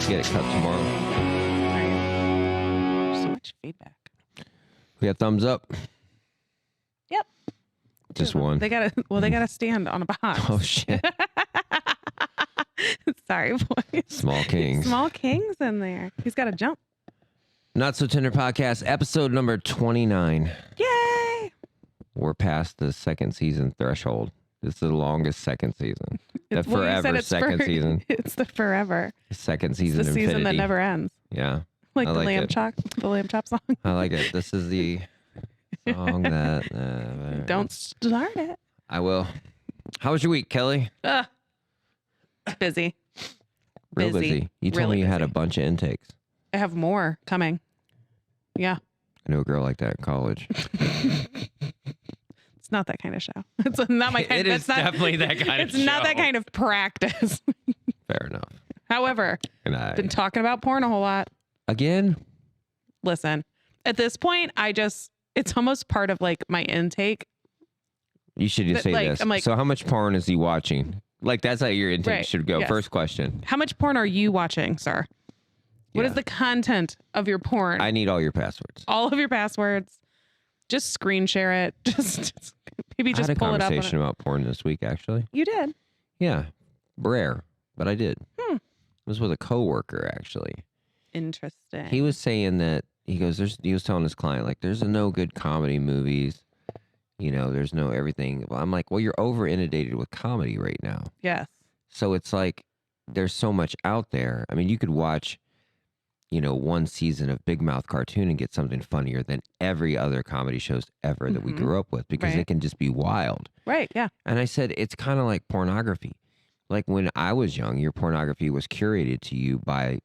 get it cut tomorrow. There's so much feedback. We got thumbs up. Yep. Just Two of them. one. They gotta stand on a box. Oh shit. Sorry, boys. Small Kings. Small Kings in there. He's got to jump. Not So Tender Podcast, episode number 29. Yay! We're past the second season threshold. This is the longest second season. The Well, you said forever it's second season. It's the forever. Second It's season the season infinity. that never ends. Yeah. Like I the like lamb it. chop song. I like it. This is the song that... Don't start it. I will. How was your week, Kelly? Busy. Real busy. You told Really me you had a busy. bunch of intakes. I have more coming. Yeah. I knew a girl like that in college. It's not that kind of show. It's not my kind It of is definitely that kind of It's not that show. kind of practice. Fair enough. However, And I... been talking about porn a whole lot. Again? Listen, at this point, it's almost part of like my intake. You should just say Like, this. I'm like- So how much porn is he watching? Like, that's how your intake Right, should go. yes. First question. How much porn are you watching, sir? What is Yeah. the content of your porn? I need all your passwords. All of your passwords. Just screen share it. Just maybe I just had a pull it up. conversation about porn this week, actually. You did. Yeah. Rare, but I did. It was with a coworker, actually. Interesting. He was saying that, he was telling his client, like, there's no good comedy movies. You know, there's no everything. Well, I'm like, well, you're over inundated with comedy right now. Yes. So it's like, there's so much out there. I mean, you could watch, you know, one season of Big Mouth Cartoon and get something funnier than every other comedy shows ever that we Mhm. grew up with, because Right. it can just be wild. Right. Yeah. And I said, it's kind of like pornography. Like when I was young, your pornography was curated to you by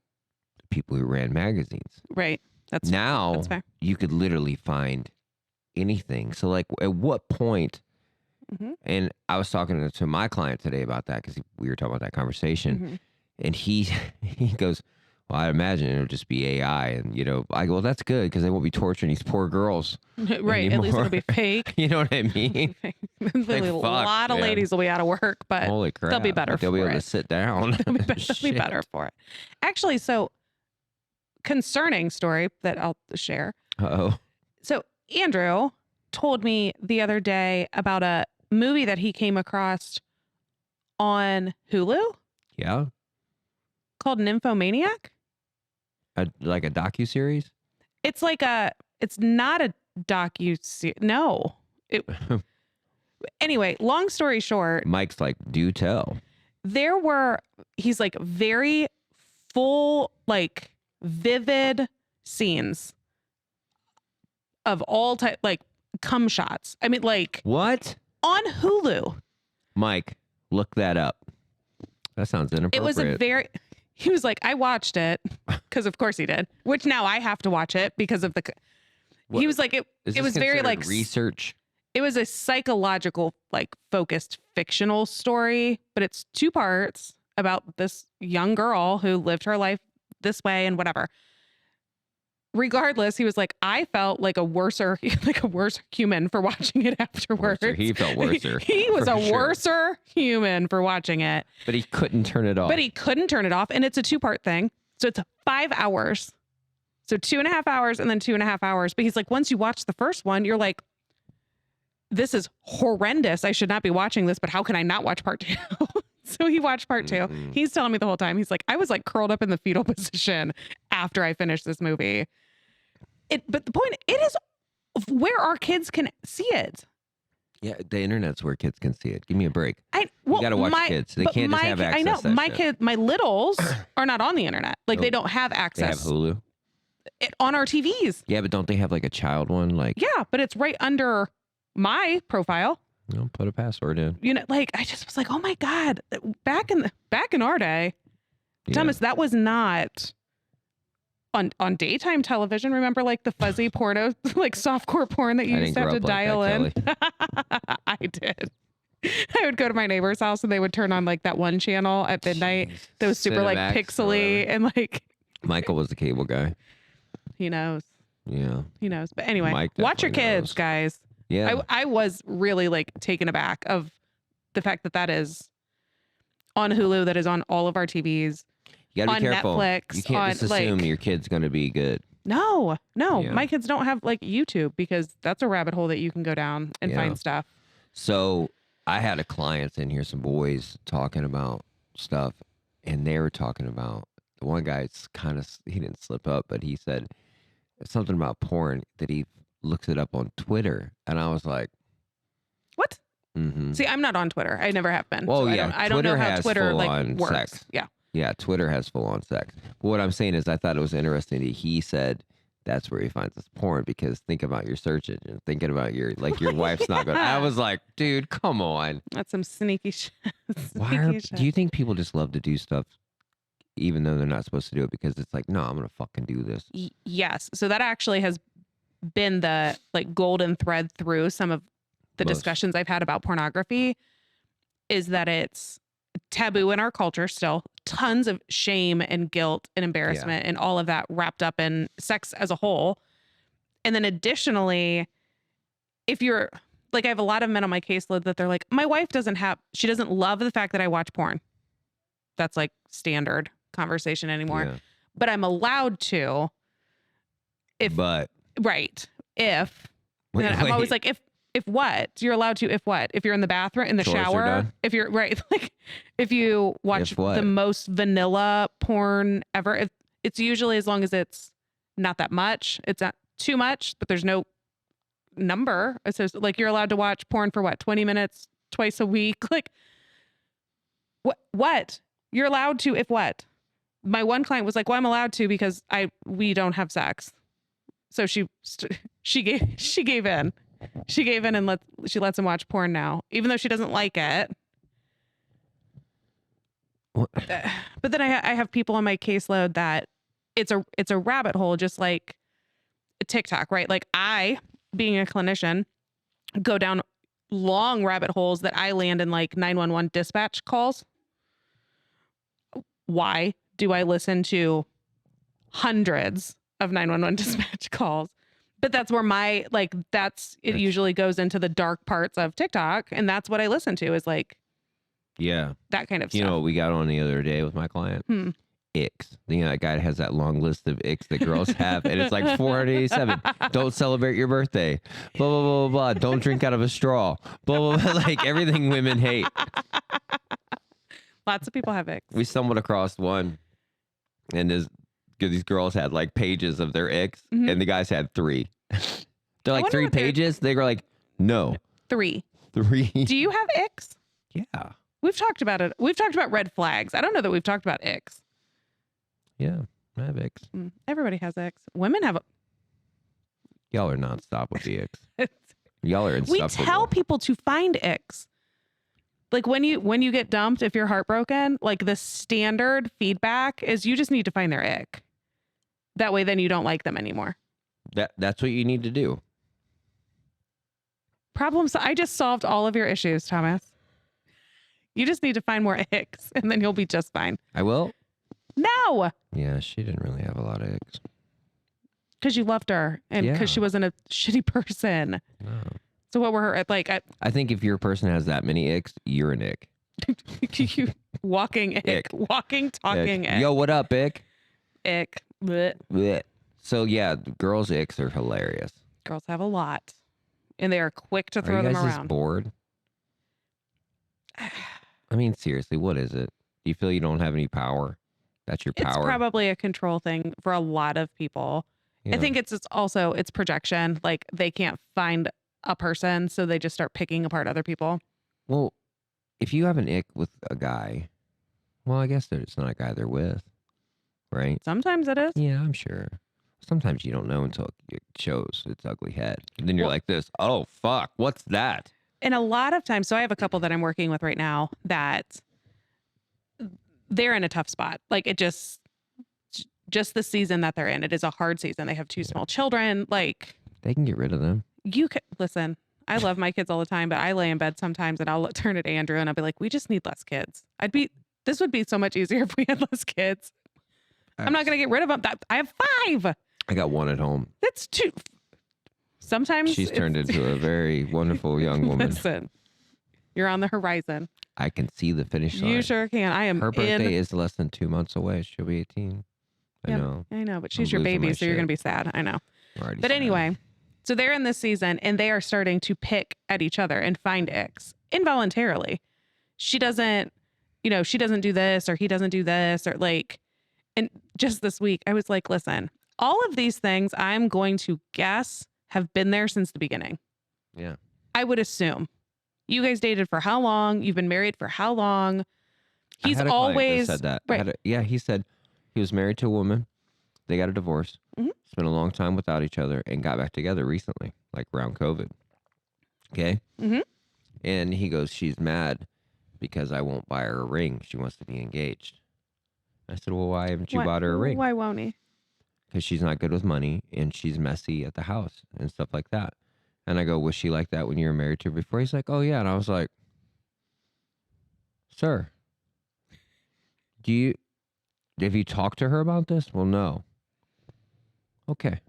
people who ran magazines. Right. That's Now That's fair. you could literally find anything. So like at what point, Mhm. and I was talking to my client today about that because we were talking about that conversation, Mhm. and he goes, well, I imagine it'll just be AI. And, you know, I go, well, that's good because they won't be torturing these poor girls. Right. At least it'll be fake. You know what I mean? Literally, a fuck, lot of man. ladies will be out of work, but Holy crap. they'll be better Like, they'll be for able it. to sit down. they'll be Shit. better for it. Actually, so concerning story that I'll share. Uh-oh. So Andrew told me the other day about a movie that he came across on Hulu Yeah? called Nymphomaniac. Like a docuseries? It's not a no. Anyway, long story short, Mike's like, do tell. he's like very full, like vivid scenes of all type, like cum shots. I mean, like What? on Hulu. Mike, look that up. That sounds inappropriate. He was like, I watched it because of course he did, which now I have to watch it because of What- he was like, Is it this was very considered like research. it was a psychological, like focused fictional story, but it's 2 parts about this young girl who lived her life this way and whatever. Regardless, he was like, I felt like a worser human for watching it afterwards. Worser. He felt worser, He was for a sure. worser human for watching it. But he couldn't turn it off. But he couldn't turn it off. And it's a 2-part thing. So it's 5 hours. So 2.5 hours and then 2.5 hours. But he's like, once you watch the first one, you're like, this is horrendous. I should not be watching this, but how can I not watch part 2? So he watched part 2. Mhm. He's telling me the whole time. He's like, I was like curled up in the fetal position after I finished this movie. But the point, it is where our kids can see it. Yeah, the internet's where kids can see it. Give me a break. Well, gotta watch kids. They but can't just my have ki- I know access to that my shit. my littles are not on the internet. Like they Oh, don't have They have access Hulu. on our TVs. Yeah, but don't they have like a child one? Like, Yeah, but it's right under my profile. you know, put a password in. You know, like I just was like, oh my God, back in our day, Yeah. Thomas, that was not on daytime television. Remember like the fuzzy porno, like softcore porn that you I used didn't to have to grow up like dial that, in? I did. I would go to my neighbor's house and they would turn on like that one channel at midnight Jeez. that was super like Cinemax or pixely whatever. and like Michael was the cable guy. he knows. Yeah. He knows. But anyway, Mike watch your definitely kids, knows. guys. Yeah. I was really like taken aback of the fact that is on Hulu, that is on all of our TVs. You gotta on be careful. Netflix, You can't just assume your kid's gonna be good. No, Yeah. my kids don't have like YouTube because that's a rabbit hole that you can go down and Yeah. find stuff. So I had a client in here, some boys talking about stuff, and they were talking about the one guy. He didn't slip up, but he said something about porn that he looks it up on Twitter, and I was like, What? mm-hmm. See, I'm not on Twitter. I never have been. Well, so yeah, I don't know Twitter how has Twitter like full-on works. sex. Yeah. Yeah, Twitter has full on sex. But what I'm saying is, I thought it was interesting that he said that's where he finds his porn, because think about your search engine, thinking about your wife's not going. I was like, dude, come on. That's some sneaky shit. Do you think people just love to do stuff even though they're not supposed to do it because it's like, no, I'm gonna fucking do this? Yes. So that actually has been the like golden thread through some of the discussions I've had about pornography, is that it's taboo in our culture still. Tons of shame and guilt and embarrassment and all of that wrapped up in sex as a whole. And then additionally, if you're like, I have a lot of men on my caseload that they're like, my wife she doesn't love the fact that I watch porn. That's like standard conversation anymore. Yeah. But I'm allowed to. Right. I'm always like, if what? You're allowed to, if what? If you're in the bathroom, in the Chores are shower, done? if you're right, like if you watch If what? the most vanilla porn ever, it's usually as long as it's not that much, it's not too much, but there's no number. It says like you're allowed to watch porn for what, 20 minutes twice a week? Like what? You're allowed to, if what? My one client was like, well, I'm allowed to because we don't have sex. So she gave in. She gave in and she lets him watch porn now, even though she doesn't like it. What? But then I have people on my caseload that it's a rabbit hole, just like TikTok, right? Like I, being a clinician, go down long rabbit holes that I land in like 911 dispatch calls. Why do I listen to hundreds of 911 dispatch calls? But that's where it usually goes into the dark parts of TikTok. And that's what I listen to, is like, that kind of stuff. You know what we got on the other day with my client? Icks. That guy has that long list of icks that girls have, and it's like 487. Don't celebrate your birthday. Blah, blah, blah, blah, blah. Don't drink out of a straw. Blah, blah, blah. Like everything women hate. Lots of people have icks. We stumbled across one, and these girls had like pages of their icks, and the guys had 3. They're like, 3 pages? They were like, no. 3. 3. Do you have icks? Yeah. We've talked about it. We've talked about red flags. I don't know that we've talked about icks. Yeah, I have icks. Everybody has icks. Women have. Y'all are nonstop with the icks. Y'all are We insufferable. tell people to find icks. Like when you get dumped, if you're heartbroken, like the standard feedback is you just need to find their ick. That way, then you don't like them anymore. That's what you need to do. I just solved all of your issues, Thomas. You just need to find more icks, and then you'll be just fine. I will. No, Yeah, she didn't really have a lot of icks. because you loved her, and because she wasn't a shitty person. No. So what were her like? I think if your person has that many icks, you're an ick. You walking ick, walking talking ick. Yo, what up, ick? Ick. Blech. Blech. So yeah, girls' icks are hilarious. Girls have a lot, and they are quick to throw Are you them guys just around. bored? I mean, seriously, what is it? Do you feel you don't have any power? That's your power. It's probably a control thing for a lot of people. Yeah. I think it's also projection. Like they can't find a person, so they just start picking apart other people. Well, if you have an ick with a guy, well, I guess it's not a guy they're with, right? Sometimes it is. Yeah, I'm sure. Sometimes you don't know until it shows its ugly head. And then you're Well- like this, oh, fuck, what's that? And a lot of times, so I have a couple that I'm working with right now that they're in a tough spot. Like it just the season that they're in. It is a hard season. They have 2 small children. Like They can get rid of them. you could listen. I love my kids all the time, but I lay in bed sometimes and I'll turn to Andrew and I'll be like, we just need less kids. This would be so much easier if we had less kids. I'm not going to get rid of them. I have 5. I got 1 at home. That's 2. Sometimes She's turned into a very wonderful young woman. Listen, you're on the horizon. I can see the finish line. You sure can. I am Her birthday in. is less than 2 months away. She'll be 18. I Yeah, know. I know, but I'm she's your losing my baby, so you're shit. gonna be sad. I know. I'm already But sad. anyway, so they're in this season and they are starting to pick at each other and find icks involuntarily. She doesn't, she doesn't do this or he doesn't do this or like, and just this week I was like, listen, all of these things I'm going to guess have been there since the beginning. Yeah. I would assume. You guys dated for how long? You've been married for how long? He's I had a client that always said that. right. He said he was married to a woman. They got a divorce. Mhm. Spent a long time without each other and got back together recently, like around COVID. Okay. Mhm. And he goes, she's mad because I won't buy her a ring. She wants to be engaged. I said, well, why haven't you bought her a ring? Why won't he? Because she's not good with money and she's messy at the house and stuff like that. And I go, was she like that when you were married to her before? He's like, oh, yeah. And I was like, sir, have you talked to her about this? Well, no. Okay.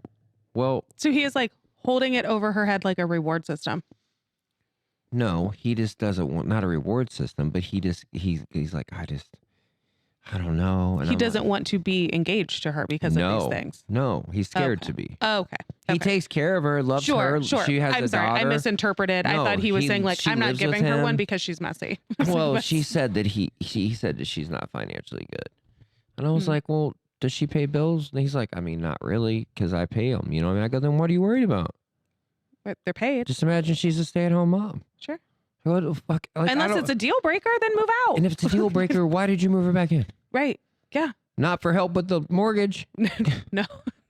Well, So he is like holding it over her head like a reward system. no, he just doesn't want, not a reward system, but he's like, I don't know. And He I'm doesn't like, want to be engaged to her because of these things. No, he's scared Okay. to be. Oh, okay. He Okay. takes care of her, loves her. Sure. She has I'm a sorry. I daughter. misinterpreted. I No, thought he was saying like, she I'm not lives with giving her one him. because she's messy. Well, she said that he said that she's not financially good. And I was Hmm. like, well, does she pay bills? And he's like, I mean, not really, because I pay them. You know what I mean? I go, then what are you worried about? But they're paid. Just imagine she's a stay-at-home mom. Sure. What the fuck? Like, Unless it's a deal breaker, then move out. And if it's a deal breaker, why did you move her back in? Right. Yeah. Not for help with the mortgage. No.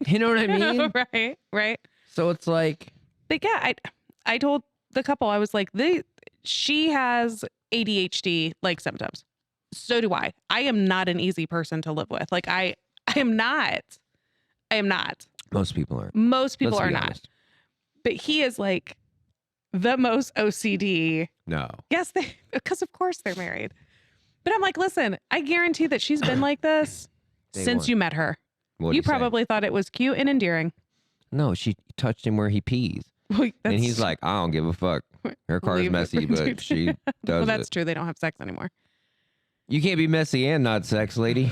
You know what I mean? Right. Right. So it's like, But yeah, I told the couple, I was like, she has ADHD like symptoms. So do I. I am not an easy person to live with. Like I am not. I am not. most people aren't. Most people Let's are be not. honest. But he is like the most OCD. No. Yes, because of course they're married. But I'm like, listen, I guarantee that she's been like this Day since one. you met her. What'd You he say? probably thought it was cute and endearing. No, she touched him where he pees. Well, And he's like, I don't give a fuck. Her car's Leave it. messy, but she does well, that's it. true. They don't have sex anymore. You can't be messy and not sex, lady.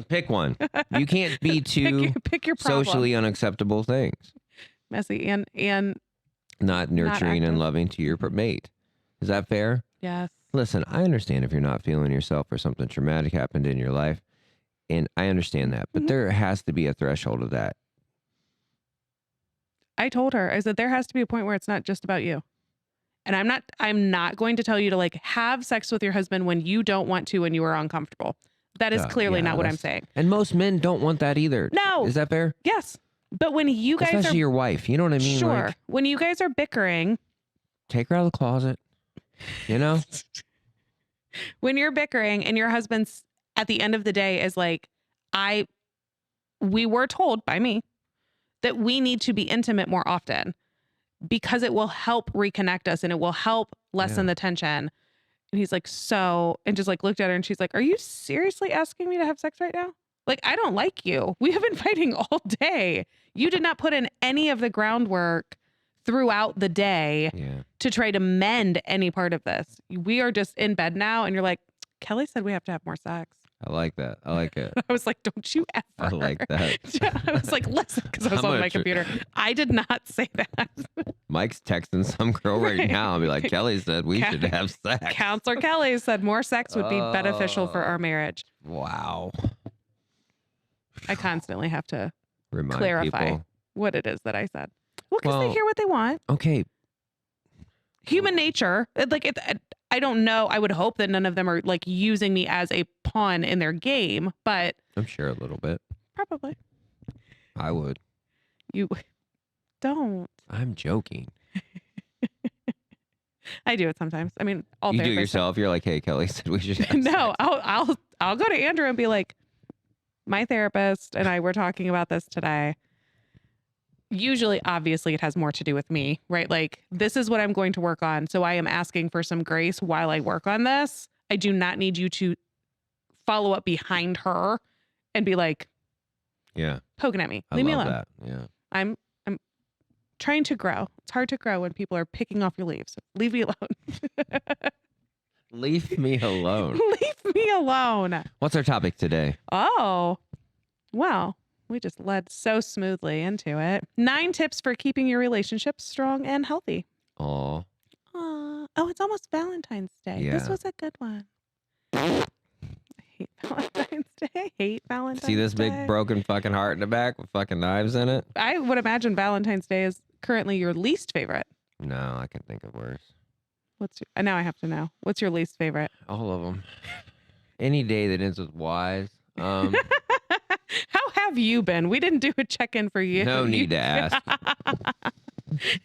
Pick one. You can't be two Pick your problem. socially unacceptable things. Messy and Not nurturing active. and loving to your mate. Is that fair? yes. Listen, I understand if you're not feeling yourself or something traumatic happened in your life. And I understand that. But Mhm. there has to be a threshold of that. I told her, I said, there has to be a point where it's not just about you. And I'm not going to tell you to like have sex with your husband when you don't want to and you are uncomfortable. That is clearly Yeah, not what I'm that's- saying. And most men don't want that either. No. Is that fair? Yes. But when you guys Especially are your wife. You know what I mean? sure, Like, when you guys are bickering, take her out of the closet. You know? when you're bickering and your husband's at the end of the day is like, we were told by me that we need to be intimate more often because it will help reconnect us and it will help lessen Yeah. the tension. And he's like, so, and just like looked at her and she's like, are you seriously asking me to have sex right now? Like, I don't like you. We have been fighting all day. You did not put in any of the groundwork throughout the day Yeah. to try to mend any part of this. We are just in bed now. And you're like, Kelly said we have to have more sex. I like that. I like it. I was like, don't you ever. I like that. I was like, listen, because I was I'm on gonna my computer. I did not say that. Mike's texting some girl right Right. now and be like, Kelly said we should have sex. Counselor Kelly said more sex would be beneficial for our marriage. Wow. I constantly have to Remind clarify people. what it is that I said. Well, because Well- they hear what they want. Okay. Human nature. I don't know. I would hope that none of them are like using me as a pawn in their game, but I'm sure a little bit. probably I would. you don't. I'm joking. I do it sometimes. I mean, all You do it therapists yourself. You're like, hey, Kelly said we should have no, sex. I'll go to Andrew and be like, my therapist and I were talking about this today. Usually, obviously, it has more to do with me, right? Like, this is what I'm going to work on. So I am asking for some grace while I work on this. I do not need you to follow up behind her and be like Yeah. poking at me. I Leave me love alone. that. Yeah. I'm trying to grow. It's hard to grow when people are picking off your leaves. Leave me alone. Leave me alone. Leave me alone. What's our topic today? Oh, well, we just led so smoothly into it. 9 tips for keeping your relationships strong and healthy. Oh, Oh, it's almost Valentine's Day. This Yeah. was a good one. I hate Valentine's Day. I hate Valentine's Day. see this big broken fucking heart in the back with fucking knives in it? I would imagine Valentine's Day is currently your least favorite. No, I can think of worse. What's your, now I have to know. What's your least favorite? All of them. Any day that ends with Y's. How have you been? We didn't do a check-in for you. No need to ask.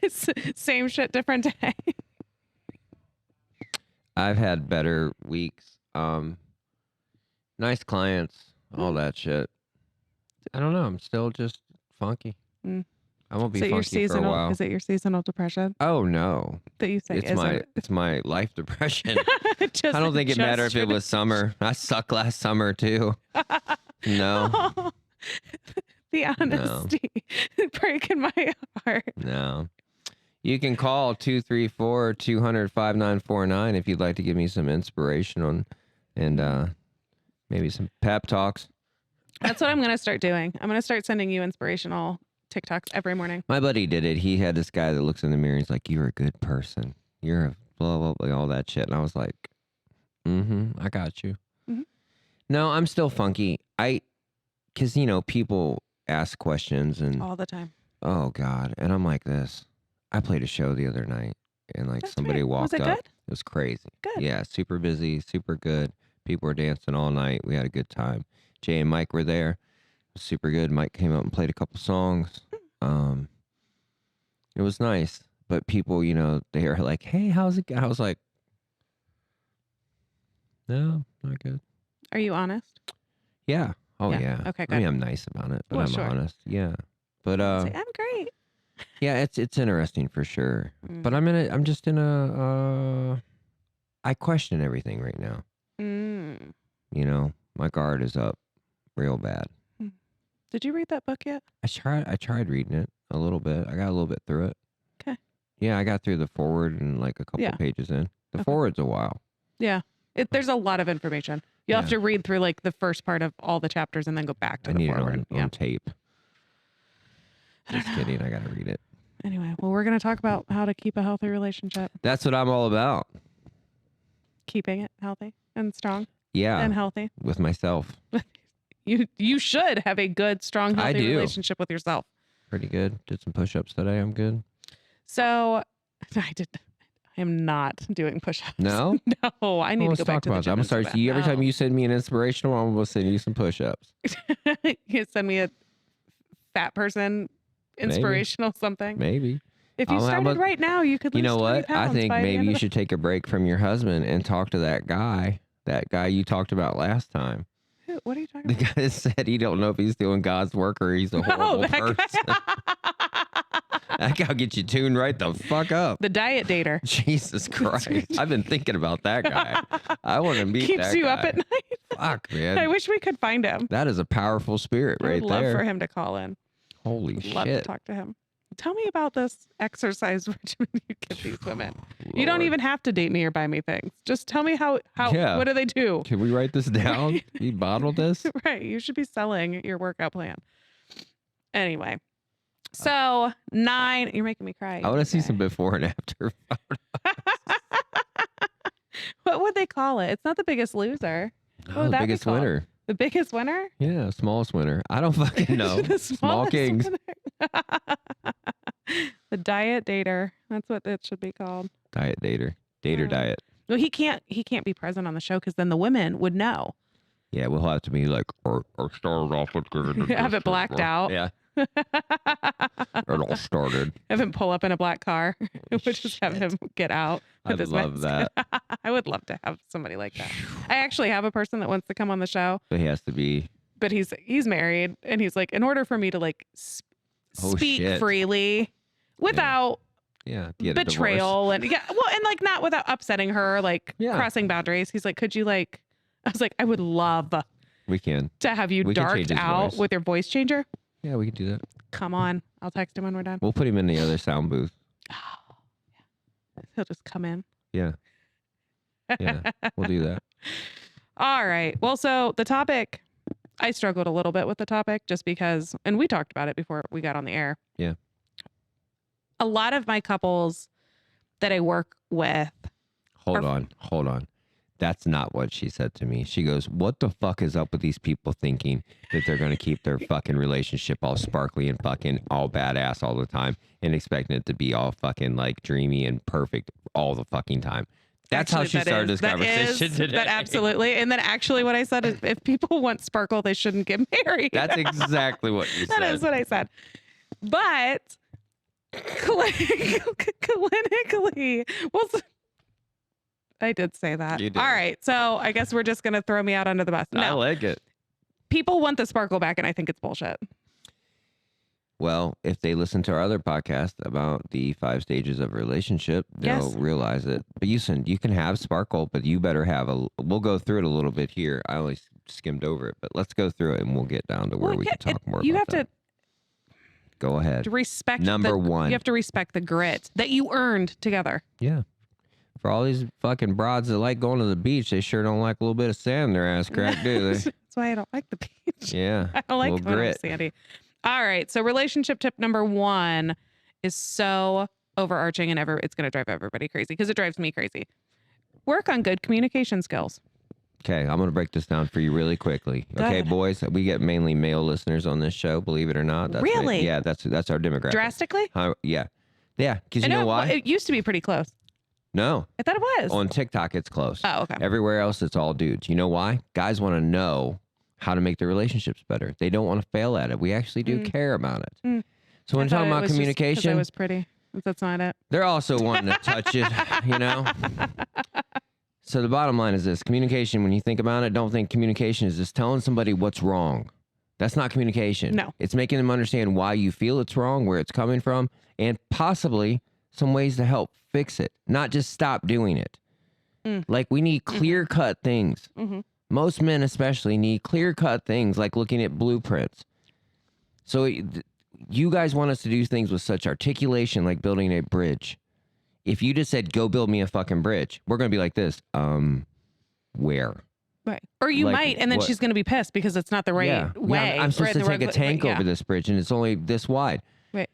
It's same shit, different day. I've had better weeks. Nice clients, all that shit. I don't know. I'm still just funky. Mm. I won't be Is it your funky for a seasonal? while. Is it your seasonal depression Oh no, that you say? it's my life depression. Just, I don't think it mattered if it just- was summer. I sucked last summer too. No, The honesty breaking my heart. no. You can call 234-200-5949 if you'd like to give me some inspiration on and maybe some pep talks. That's what I'm gonna start doing. I'm gonna start sending you inspirational TikToks every morning. My buddy did it. He had this guy that looks in the mirror. He's like, "You're a good person. You're a blah blah blah," all that shit. And I was like, I got you. Mhm. No, I'm still funky. Because people ask questions and All the time. oh god, and I'm like this. I played a show the other night and like That's somebody great. walked Was it up. good? It was crazy. Good. Yeah, super busy, super good. People were dancing all night. We had a good time. Jay and Mike were there. It was super good. Mike came up and played a couple songs. It was nice. But people, they were like, "Hey, how's it going?" I was like, "No, not good." Are you honest? Yeah. Oh Yeah. yeah. Okay, I mean, good. I'm nice about it, but Well, I'm sure. honest. Yeah. But Say, I'm great. yeah, it's interesting for sure. Mm. But I'm just in I question everything right now. Mm. My guard is up real bad. Did you read that book yet? I tried reading it a little bit. I got a little bit through it. 'Kay. Yeah, I got through the forward and like a couple Yeah. pages in. The Okay. forward's a while. Yeah. There's a lot of information. You'll have Yeah. to read through like the first part of all the chapters and then go back to I the need it forward. on tape. I don't Just know. kidding. I got to read it. Anyway, well, we're going to talk about how to keep a healthy relationship, That's what I'm all about. keeping it healthy and strong Yeah, and healthy. with myself. You should have a good, strong, I healthy do. relationship with yourself. Pretty good. Did some push-ups today. I'm good. So I am not doing push-ups. No? No, I need Let's to go back talk to the about that. gym. I'm and gonna do start. that. Every time No. you send me an inspirational, I'm gonna send you some push-ups. You send me a fat person inspirational something. Maybe. If you I'll have started a- right now, you could lose You know 20 what? I pounds think by the maybe end you of the- should take a break from your husband and talk to that guy. That guy you talked about last time. Who- What are you talking The about? guy that said he don't know if he's doing God's work or he's a horrible person. That guy'll get you tuned right the fuck up. The diet dater. Jesus Christ. I've been thinking about that guy. I want to meet Keeps that you guy. up at night. Fuck, I man. wish we could find him. That is a powerful spirit I right would love there. for him to call in. Holy Love to shit. talk to him. Tell me about this exercise regimen you give these women. You don't Lord. even have to date me or buy me things. Just tell me how Yeah. what do they do? Can we write this down? You bottled this? Right. You should be selling your workout plan. Anyway. So 9, you're making me cry. I want to see Okay. some before and after. What would they call it? It's not The Biggest Loser. Oh, the that be biggest called? winner. The Biggest Winner? Yeah, smallest winner. I don't fucking know. The Small smallest kings. winner. The diet dater. That's what it should be called. Diet dater. Dater Yeah. diet. Well, he can't be present on the show because then the women would know. Yeah, we'll have to be like, or started off with giving Have it blacked out. Yeah, it all started. Have him pull up in a black car. We'll just have Shit. him get out with I'd his love mask. that. I would love to have somebody like that. I actually have a person that wants to come on the show, But he has to be. but he's married, and he's like, in order for me to like Oh, speak shit. freely without Yeah, get a divorce. betrayal and and like not without upsetting her, like Yeah. crossing boundaries. He's like, could you like? I was like, I would love We can. to have you We can change darked his out voice. with your voice changer. Yeah, we can do that. Come on, I'll text him when we're done. We'll put him in the other sound booth. He'll just come in. Yeah. Yeah, we'll do that. All right. Well, so the topic, I struggled a little bit with the topic just because, and we talked about it before we got on the air. Yeah. A lot of my couples that I work with. Hold on. That's not what she said to me. She goes, "What the fuck is up with these people thinking that they're going to keep their fucking relationship all sparkly and fucking all badass all the time and expecting it to be all fucking like dreamy and perfect all the fucking time?" That's how she started this conversation today. That absolutely. And then actually what I said is if people want sparkle, they shouldn't get married. That's exactly what you said. That is what I said. But clinically, well, I did say that. You did. All right. So I guess we're just going to throw me out under the bus. I No, like it. people want the sparkle back, and I think it's bullshit. Well, if they listen to our other podcast about the 5 stages of a relationship, they'll Yes. realize it. But you can have sparkle, but you better have we'll go through it a little bit here. I only skimmed over it, but let's go through it and we'll get down to where we can talk more You about have that. Go to ahead. respect Number one. You have to respect the grit that you earned together. Yeah. For all these fucking broads that like going to the beach, they sure don't like a little bit of sand in their ass crack, do they? That's why I don't like the beach. Yeah. I don't like little going grit. to Sandy. All right. So relationship tip number 1 is so overarching and it's going to drive everybody crazy because it drives me crazy. Work on good communication skills. Okay, I'm going to break this down for you really quickly. Go Okay, ahead. boys, we get mainly male listeners on this show, believe it or not. That's Really? Yeah, that's our demographic. Drastically? Yeah. Yeah, because I you know why? It used to be pretty close. No. I thought it was. On TikTok, it's close. Oh, okay. Everywhere else, it's all dudes. You know why? Guys want to know how to make their relationships better. They don't want to fail at it. We actually do care about it. Mm. So when I thought talking it about was just 'cause communication, I was pretty. That's not it. they're also wanting to touch it, you know? So the bottom line is this. Communication, when you think about it, don't think communication is just telling somebody what's wrong. That's not communication. No. It's making them understand why you feel it's wrong, where it's coming from, and possibly some ways to help fix it, not just stop doing it. Like we need clear-cut things. Mhm. Most men especially need clear-cut things like looking at blueprints. So you guys want us to do things with such articulation like building a bridge. If you just said, go build me a fucking bridge, we're going to be like this. Where? Right. Or you Like, might, and then what- she's going to be pissed because it's not the right way. I'm supposed or to the take right a way- tank yeah. over this bridge and it's only this wide. Right.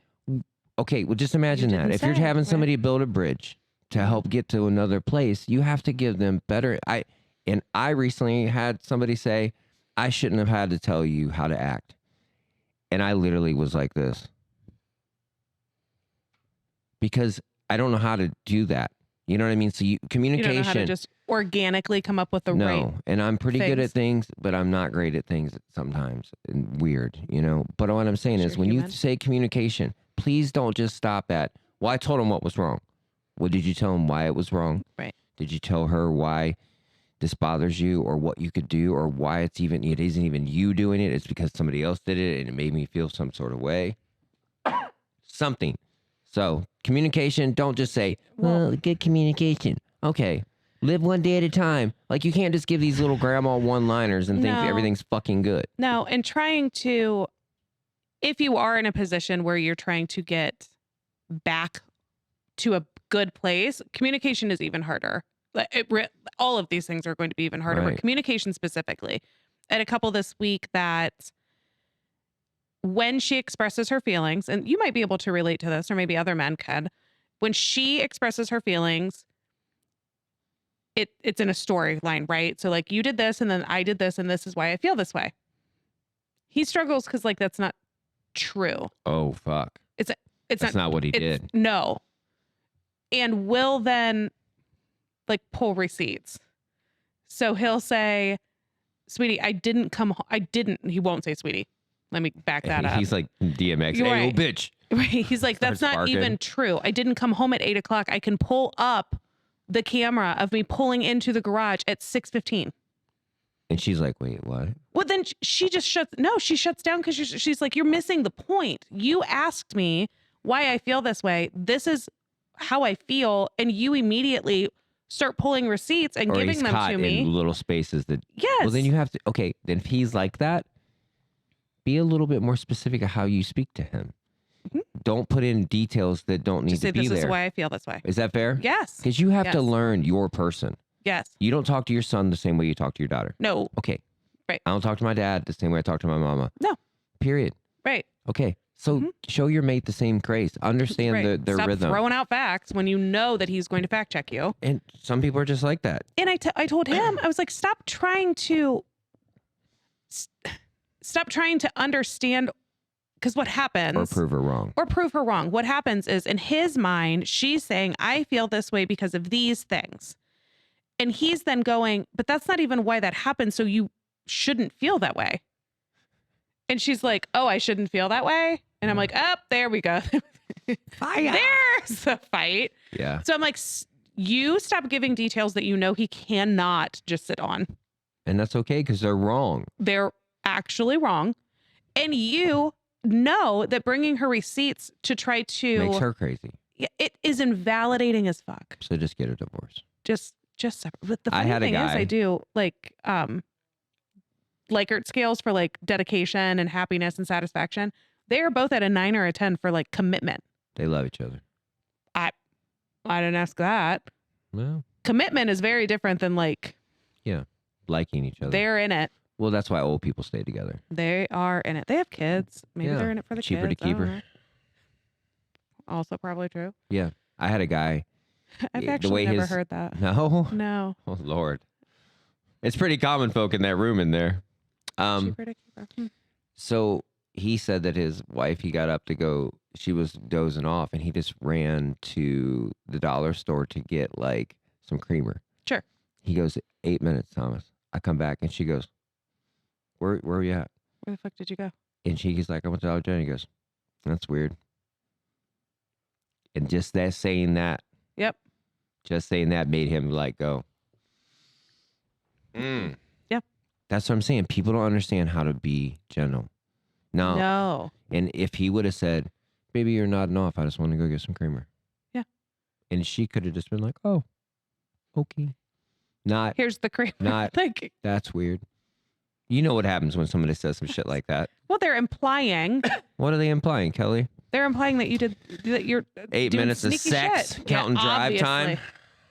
Okay, well, just imagine that. didn't If you're say, having right. somebody build a bridge to help get to another place, you have to give them better. I recently had somebody say, I shouldn't have had to tell you how to act. And I literally was like this. Because I don't know how to do that. You know what I mean? So You communication. don't know how to just organically come up with the no, right. and I'm pretty good at things. things, but I'm not great at things sometimes. And weird, you know. But what I'm saying is, You're when human. you say communication, please don't just stop at, well, I told him what was wrong. Well, did you tell him why it was wrong? Right. Did you tell her why this bothers you, or what you could do, or why it isn't even you doing it? It's because somebody else did it, and it made me feel some sort of way. Something. So communication. Don't just say, well, good communication. Okay. Live one day at a time. Like, you can't just give these little grandma one-liners and think No. everything's fucking good. No, and trying to, if you are in a position where you're trying to get back to a good place, communication is even harder. All of these things are going to be even harder, Right. but communication specifically. I had a couple this week that when she expresses her feelings, and you might be able to relate to this, or maybe other men could, when she expresses her feelings, it's in a storyline, right? So like, you did this and then I did this and this is why I feel this way. He struggles because like that's not true. Oh, fuck. It's That's not what he it's- did. No. And will then like pull receipts. So he'll say, sweetie, I didn't come home. He won't say sweetie. Let me back that up. He's like DMX. You're Hey, right. little bitch. Right. He's like, Starts that's not barking. even true. I didn't come home at 8 o'clock. I can pull up the camera of me pulling into the garage at 6:15. And she's like, wait, what? Well, then she just she shuts down because she's like, you're missing the point. You asked me why I feel this way. This is how I feel. And you immediately start pulling receipts and Or giving he's them caught to me. in little spaces that. Yes. Well, then you have to. Okay, then if he's like that, be a little bit more specific of how you speak to him. Mhm. Don't put in details that don't need Just say, to be this there. is why I feel this way. Is that fair? Yes. Because you have to Yes. learn your person. Yes. You don't talk to your son the same way you talk to your daughter. No. Okay. Right. I don't talk to my dad the same way I talk to my mama. No. Period. Right. Okay. So show your mate the same grace. Understand Right. their Stop rhythm. throwing out facts when you know that he's going to fact check you. And some people are just like that. And I told him, I was like, stop trying to understand, because what happens, Or prove her wrong. or prove her wrong. What happens is, in his mind, she's saying, I feel this way because of these things. And he's then going, but that's not even why that happened. So you shouldn't feel that way. And she's like, oh, I shouldn't feel that way. And I'm like, oh, there we go. There's the fight. Yeah. So I'm like, you stop giving details that you know he cannot just sit on. And that's okay because they're wrong. They're actually wrong. And you know that bringing her receipts to try to Makes her crazy. it is invalidating as fuck. So just get a divorce. Just separate. But the I funny had a thing is, guy- I do like Likert scales for like dedication and happiness and satisfaction. They are both at a 9 or a 10 for like commitment. They love each other. I didn't ask that. Well, Commitment is very different than like liking each other. they're in it. Well, that's why old people stay together. They are in it. They have kids. Maybe Yeah. they're in it for the Cheaper to kids. I keep don't her. know. Also probably true. I had a guy. I've The actually way never his- heard that. No. No. Oh Lord. It's pretty common folk in that room in there. Cheaper to keep her. So he said that his wife, he got up to go, she was dozing off, and he just ran to the dollar store to get like some creamer. Sure. He goes, 8 minutes, Thomas. I come back and she goes, where are you at? Where the fuck did you go? And she's like, I went to Dollar General. He goes, that's weird. And just that saying that, Yep. just saying that made him like go, Yeah. That's what I'm saying. People don't understand how to be gentle. No. And if he would have said, baby, you're nodding off. I just want to go get some creamer. Yeah. And she could have just been like, oh, okay. Not, Here's the cream. Not- like, that's weird. You know what happens when somebody says some shit like that. well, they're implying What are they implying, Kelly? that you did that you're 8 doing minutes of sneaky sex, shit. counting drive obviously. time.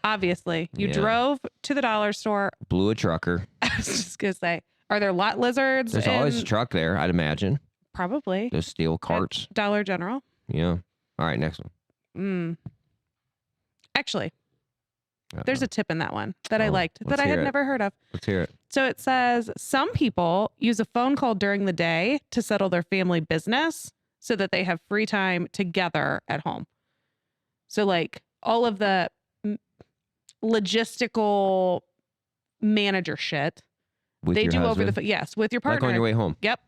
Obviously. You Yeah. drove to the dollar store. Blew a trucker. I was just gonna say, are there lot lizards? There's always a in- truck there, I'd imagine. Probably. Those steel carts. Dollar General. Yeah. All right, next one. Actually, there's a tip in that one that I Oh, liked let's that I had hear it. never heard of. Let's hear it. So it says some people use a phone call during the day to settle their family business so that they have free time together at home. So like all of the logistical manager shit With they your do over husband? the phone. Yes, with your Like partner. on your way home. Yep.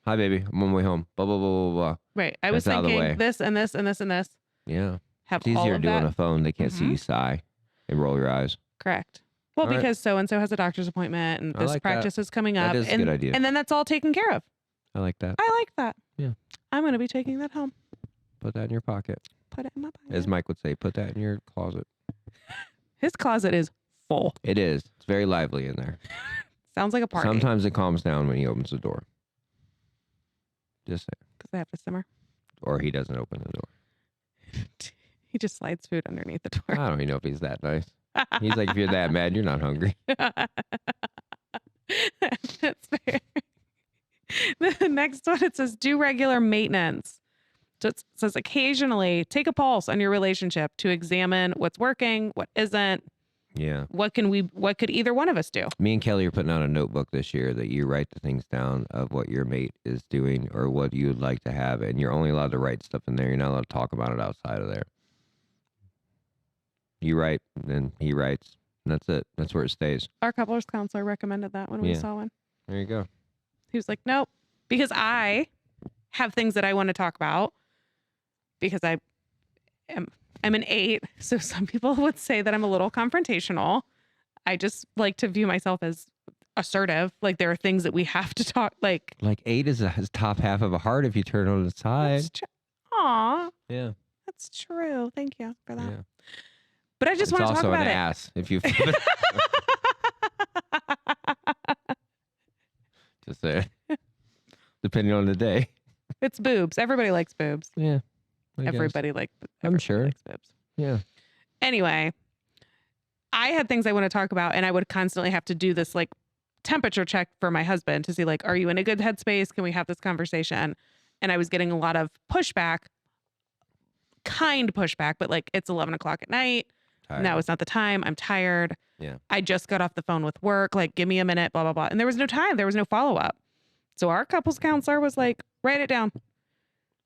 Hi, baby. I'm on my way home. Blah, blah, blah, blah, blah. Right. I was That's out of the way. thinking this and this and this and this. Yeah. Have It's all easier of to do on that. a phone. They can't see Mhm. you sigh and roll your eyes. Correct. Well, All right. because so and so has a doctor's appointment and I this like that. practice is coming up. That is a and, good idea. And then that's all taken care of. I like that. I like that. Yeah. I'm going to be taking that home. Put that in your pocket. Put it in my pocket. As Mike would say, put that in your closet. His closet is full. It is. It's very lively in there. Sounds like a party. Sometimes it calms down when he opens the door. Just say. Because I have to simmer. Or he doesn't open the door. He just slides food underneath the I door. don't even know if he's that nice. He's like, if you're that mad, you're not hungry. That's fair. The next one, it says do regular maintenance. So it says occasionally take a pulse on your relationship to examine what's working, what isn't, Yeah. what could either one of us do? Me and Kelly are putting out a notebook this year that you write the things down of what your mate is doing or what you would like to have. And you're only allowed to write stuff in there. You're not allowed to talk about it outside of there. You write, then he writes. And that's it. That's where it stays. Our couples counselor recommended that when we Yeah. saw one. There you go. He was like, nope, because I have things that I want to talk about because I'm an 8. So some people would say that I'm a little confrontational. I just like to view myself as assertive. Like there are things that we have to talk. Like, Like 8 is his top half of a heart if you turn on its side. aw, Yeah. that's true. Thank you for that. Yeah. But I just It's want to talk also about an it. ass if you just say depending on the day. It's boobs. Everybody likes boobs. Yeah. I guess. Everybody I'm sure. likes boobs. Yeah. Anyway, I had things I want to talk about, and I would constantly have to do this like temperature check for my husband to see like, are you in a good headspace? Can we have this conversation? And I was getting a lot of pushback, kind pushback, but like it's 11 o'clock at night. Tired. Now is not the time. I'm tired. Yeah. I just got off the phone with work. Like, give me a minute, blah, blah, blah. And there was no time. There was no follow up. So our couples counselor was like, write it down,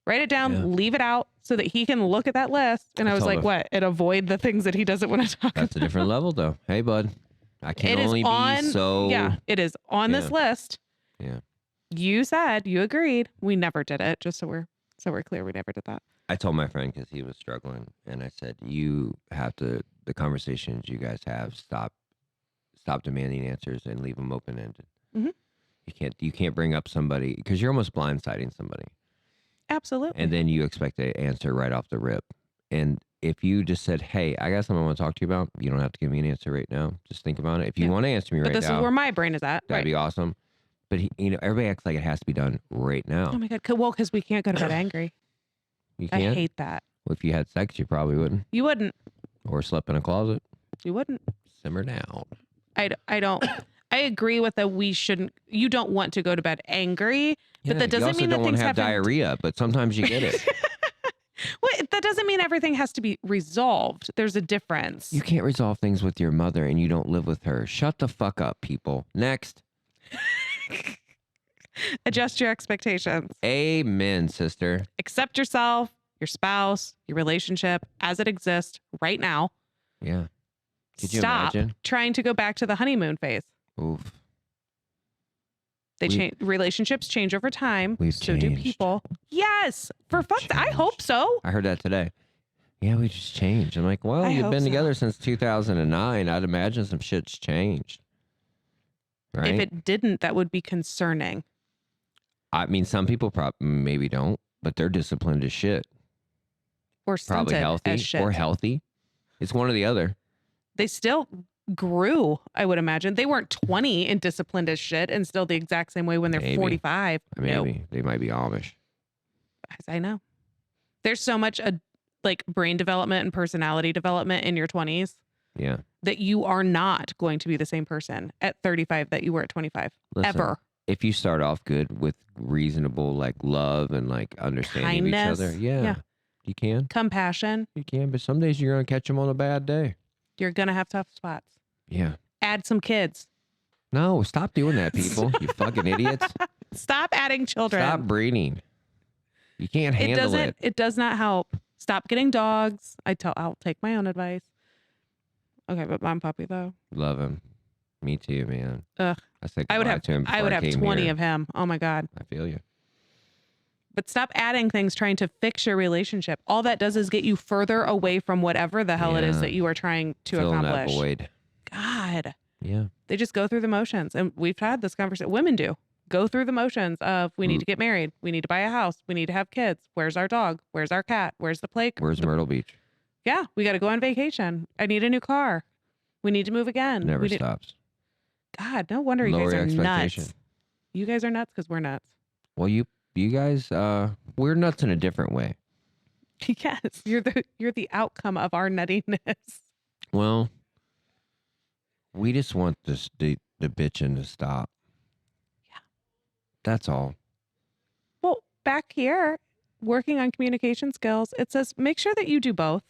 Yeah. leave it out so that he can look at that list. And I was like, what? And avoid the things that he doesn't want to talk about. That's a different level though. Hey, bud. I can It is only on, be so. yeah, it is on this list. Yeah. You said, you agreed. We never did it. Just so we're clear, we never did that. I told my friend because he was struggling, and I said, "You have to the conversations you guys have. Stop demanding answers and leave them open ended. Mhm. You can't bring up somebody because you're almost blindsiding somebody, Absolutely. and then you expect to answer right off the rip. And if you just said, "Hey, I got something I want to talk to you about," you don't have to give me an answer right now. Just think about it. If you Yeah. want to answer me But right this now, is where my brain is at. that'd Right. be awesome. But everybody acts like it has to be done right now. Oh my God. Well, because we can't go to bed angry. You I can't. hate that. Well, if you had sex, you probably wouldn't, You wouldn't. or slept in a closet. You wouldn't. Simmer down. I don't. I agree with that. You don't want to go to bed angry, but that doesn't mean that don't want things to have haven't. diarrhea, but sometimes you get it. Well, that doesn't mean everything has to be resolved. There's a difference. You can't resolve things with your mother and you don't live with her. Shut the fuck up, people. Next. Adjust your expectations. Amen, sister. Accept yourself, your spouse, your relationship as it exists right now. Yeah. Could you Stop imagine? trying to go back to the honeymoon phase. Oof. They change. Relationships change over time. We've So do changed. people. Yes. For fuck's sake. I changed. hope so. I heard that today. Yeah, we just changed. I'm like, well, I you've hope been so. together since 2009. I'd imagine some shit's changed. Right? If it didn't, that would be concerning. I mean, some people maybe don't, but they're disciplined as shit. Or Probably stunted healthy as shit. or healthy. It's one or the other. They still grew, I would imagine. They weren't 20 and disciplined as shit and still the exact same way when they're Maybe. 45. No. Maybe. They might be Amish. As I know. There's so much like brain development and personality development in your 20s Yeah. that you are not going to be the same person at 35 that you were at 25. Listen, Ever. if you start off good with reasonable like love and like understanding of each Kindness. other, yeah, you can. Compassion. You can, but some days you're gonna catch them on a bad day. You're going to have tough spots. Yeah. Add some kids. No, stop doing that, people. You fucking idiots. Stop adding children. Stop breeding. You can't It handle doesn't. it. It does not help. Stop getting dogs. I'll take my own advice. Okay, but mom puppy though. Love him. Me too, man. Ugh. I said I would goodbye have. to him. I would have 20 of him. Oh my God. I feel you. But stop adding things trying to fix your relationship. All that does is get you further away from whatever the hell it is Yeah. that you are trying to Filling that accomplish. void. God, Yeah. they just go through the motions, and we've had this conversation. Women do go through the motions of we need to get married, we need to buy a house, we need to have kids. Where's our dog? Where's our cat? Where's the play? Where's Myrtle Beach? Yeah, we got to go on vacation. I need a new car. We need to move again. Never We need- stops. God, no wonder you Lower guys your are expectation. nuts. You guys are nuts because we're nuts. Well, you guys, we're nuts in a different way. Yes, you're the outcome of our nuttiness. Well, we just want the bitching to stop. Yeah. That's all. Well, back here, working on communication skills, it says make sure that you do both.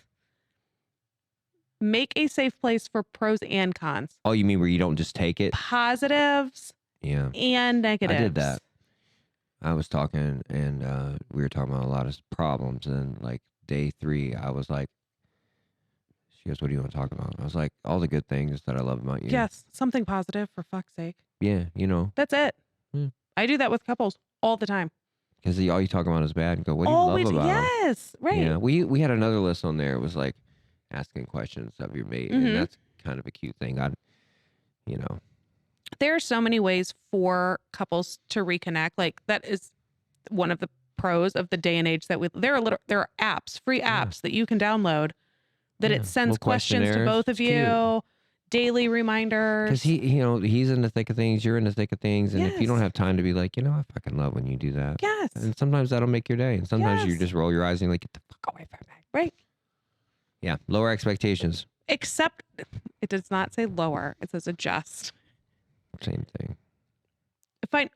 Make a safe place for pros and cons, Oh, you mean where you don't just take it? positives Yeah. and negatives. I did that. I was talking and we were talking about a lot of problems. And like day 3, I was like, she goes, what do you want to talk about? I was like, all the good things that I love about you. Yes, something positive for fuck's sake. Yeah, you know, That's it. Hmm. I do that with couples all the time. because all you talk about is bad and go, what do you Always, love about 'em? yes, right. Yeah, we had another list on there. It was like asking questions of your mate. Mhm. And that's kind of a cute thing. You know, There are so many ways for couples to reconnect. Like that is one of the pros of the day and age that there are apps, free Yeah. apps that you can download that Yeah, it sends little questions to questionnaires. both of It's cute. you, daily reminders. because he's in the thick of things. You're in the thick of things. And if you don't Yes. have time to be like, I fucking love when you do that. Yes. And sometimes that'll make your day. And sometimes you Yes. just roll your eyes and you're like, get the fuck away from me. Right. Yeah. Lower expectations. Except it does not say lower. It says adjust. Same thing.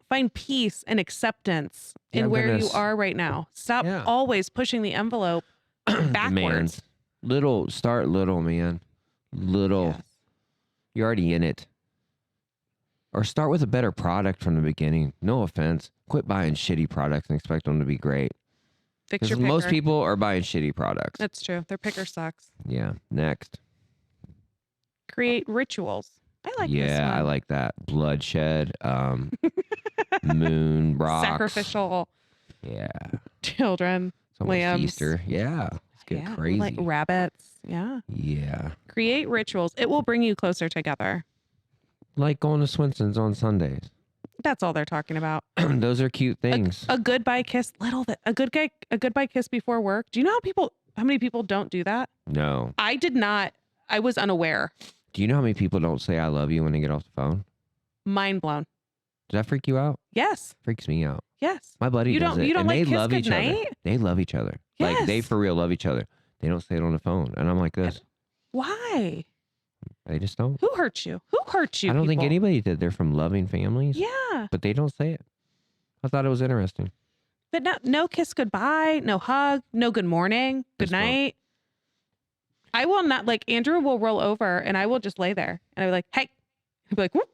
Find peace and acceptance Yeah, in I'm where gonna you are right now. Stop Yeah. always pushing the envelope backwards. Start little, man. Little. Yes. You're already in it. Or start with a better product from the beginning. No offense. Quit buying shitty products and expect them to be great. Fix your Because picker. most people are buying shitty products. That's true. Their picker sucks. Yeah. Next. Create rituals. I like this Yeah, one. I like that. Bloodshed. Moon rocks. Sacrificial Yeah. children. It's almost Lambs. Easter. Yeah. It's getting Yeah, crazy. like rabbits. Yeah. Yeah. Create rituals. It will bring you closer together. Like going to Swenson's on Sundays. That's all they're talking about. Those are cute things. A goodbye kiss. A goodbye kiss before work. Do you know how many people don't do that? No. I did not. I was unaware. Do you know how many people don't say I love you when they get off the phone? Mind blown. Does that freak you out? Yes. Freaks me out. Yes. My buddy You does don't- it. you don't and like they kiss love each other. goodnight? They love each other. Like they Yes. for real love each other. They don't say it on the phone. And I'm like this. Why? They just don't. Who hurt you? Who hurt you? I don't think people? anybody did. They're from loving families. Yeah. But they don't say it. I thought it was interesting. But no kiss goodbye, no hug, no good morning, good Just don't. night. I will not, like, Andrew will roll over and I will just lay there and I'll be like, hey. He'll be like, whoop.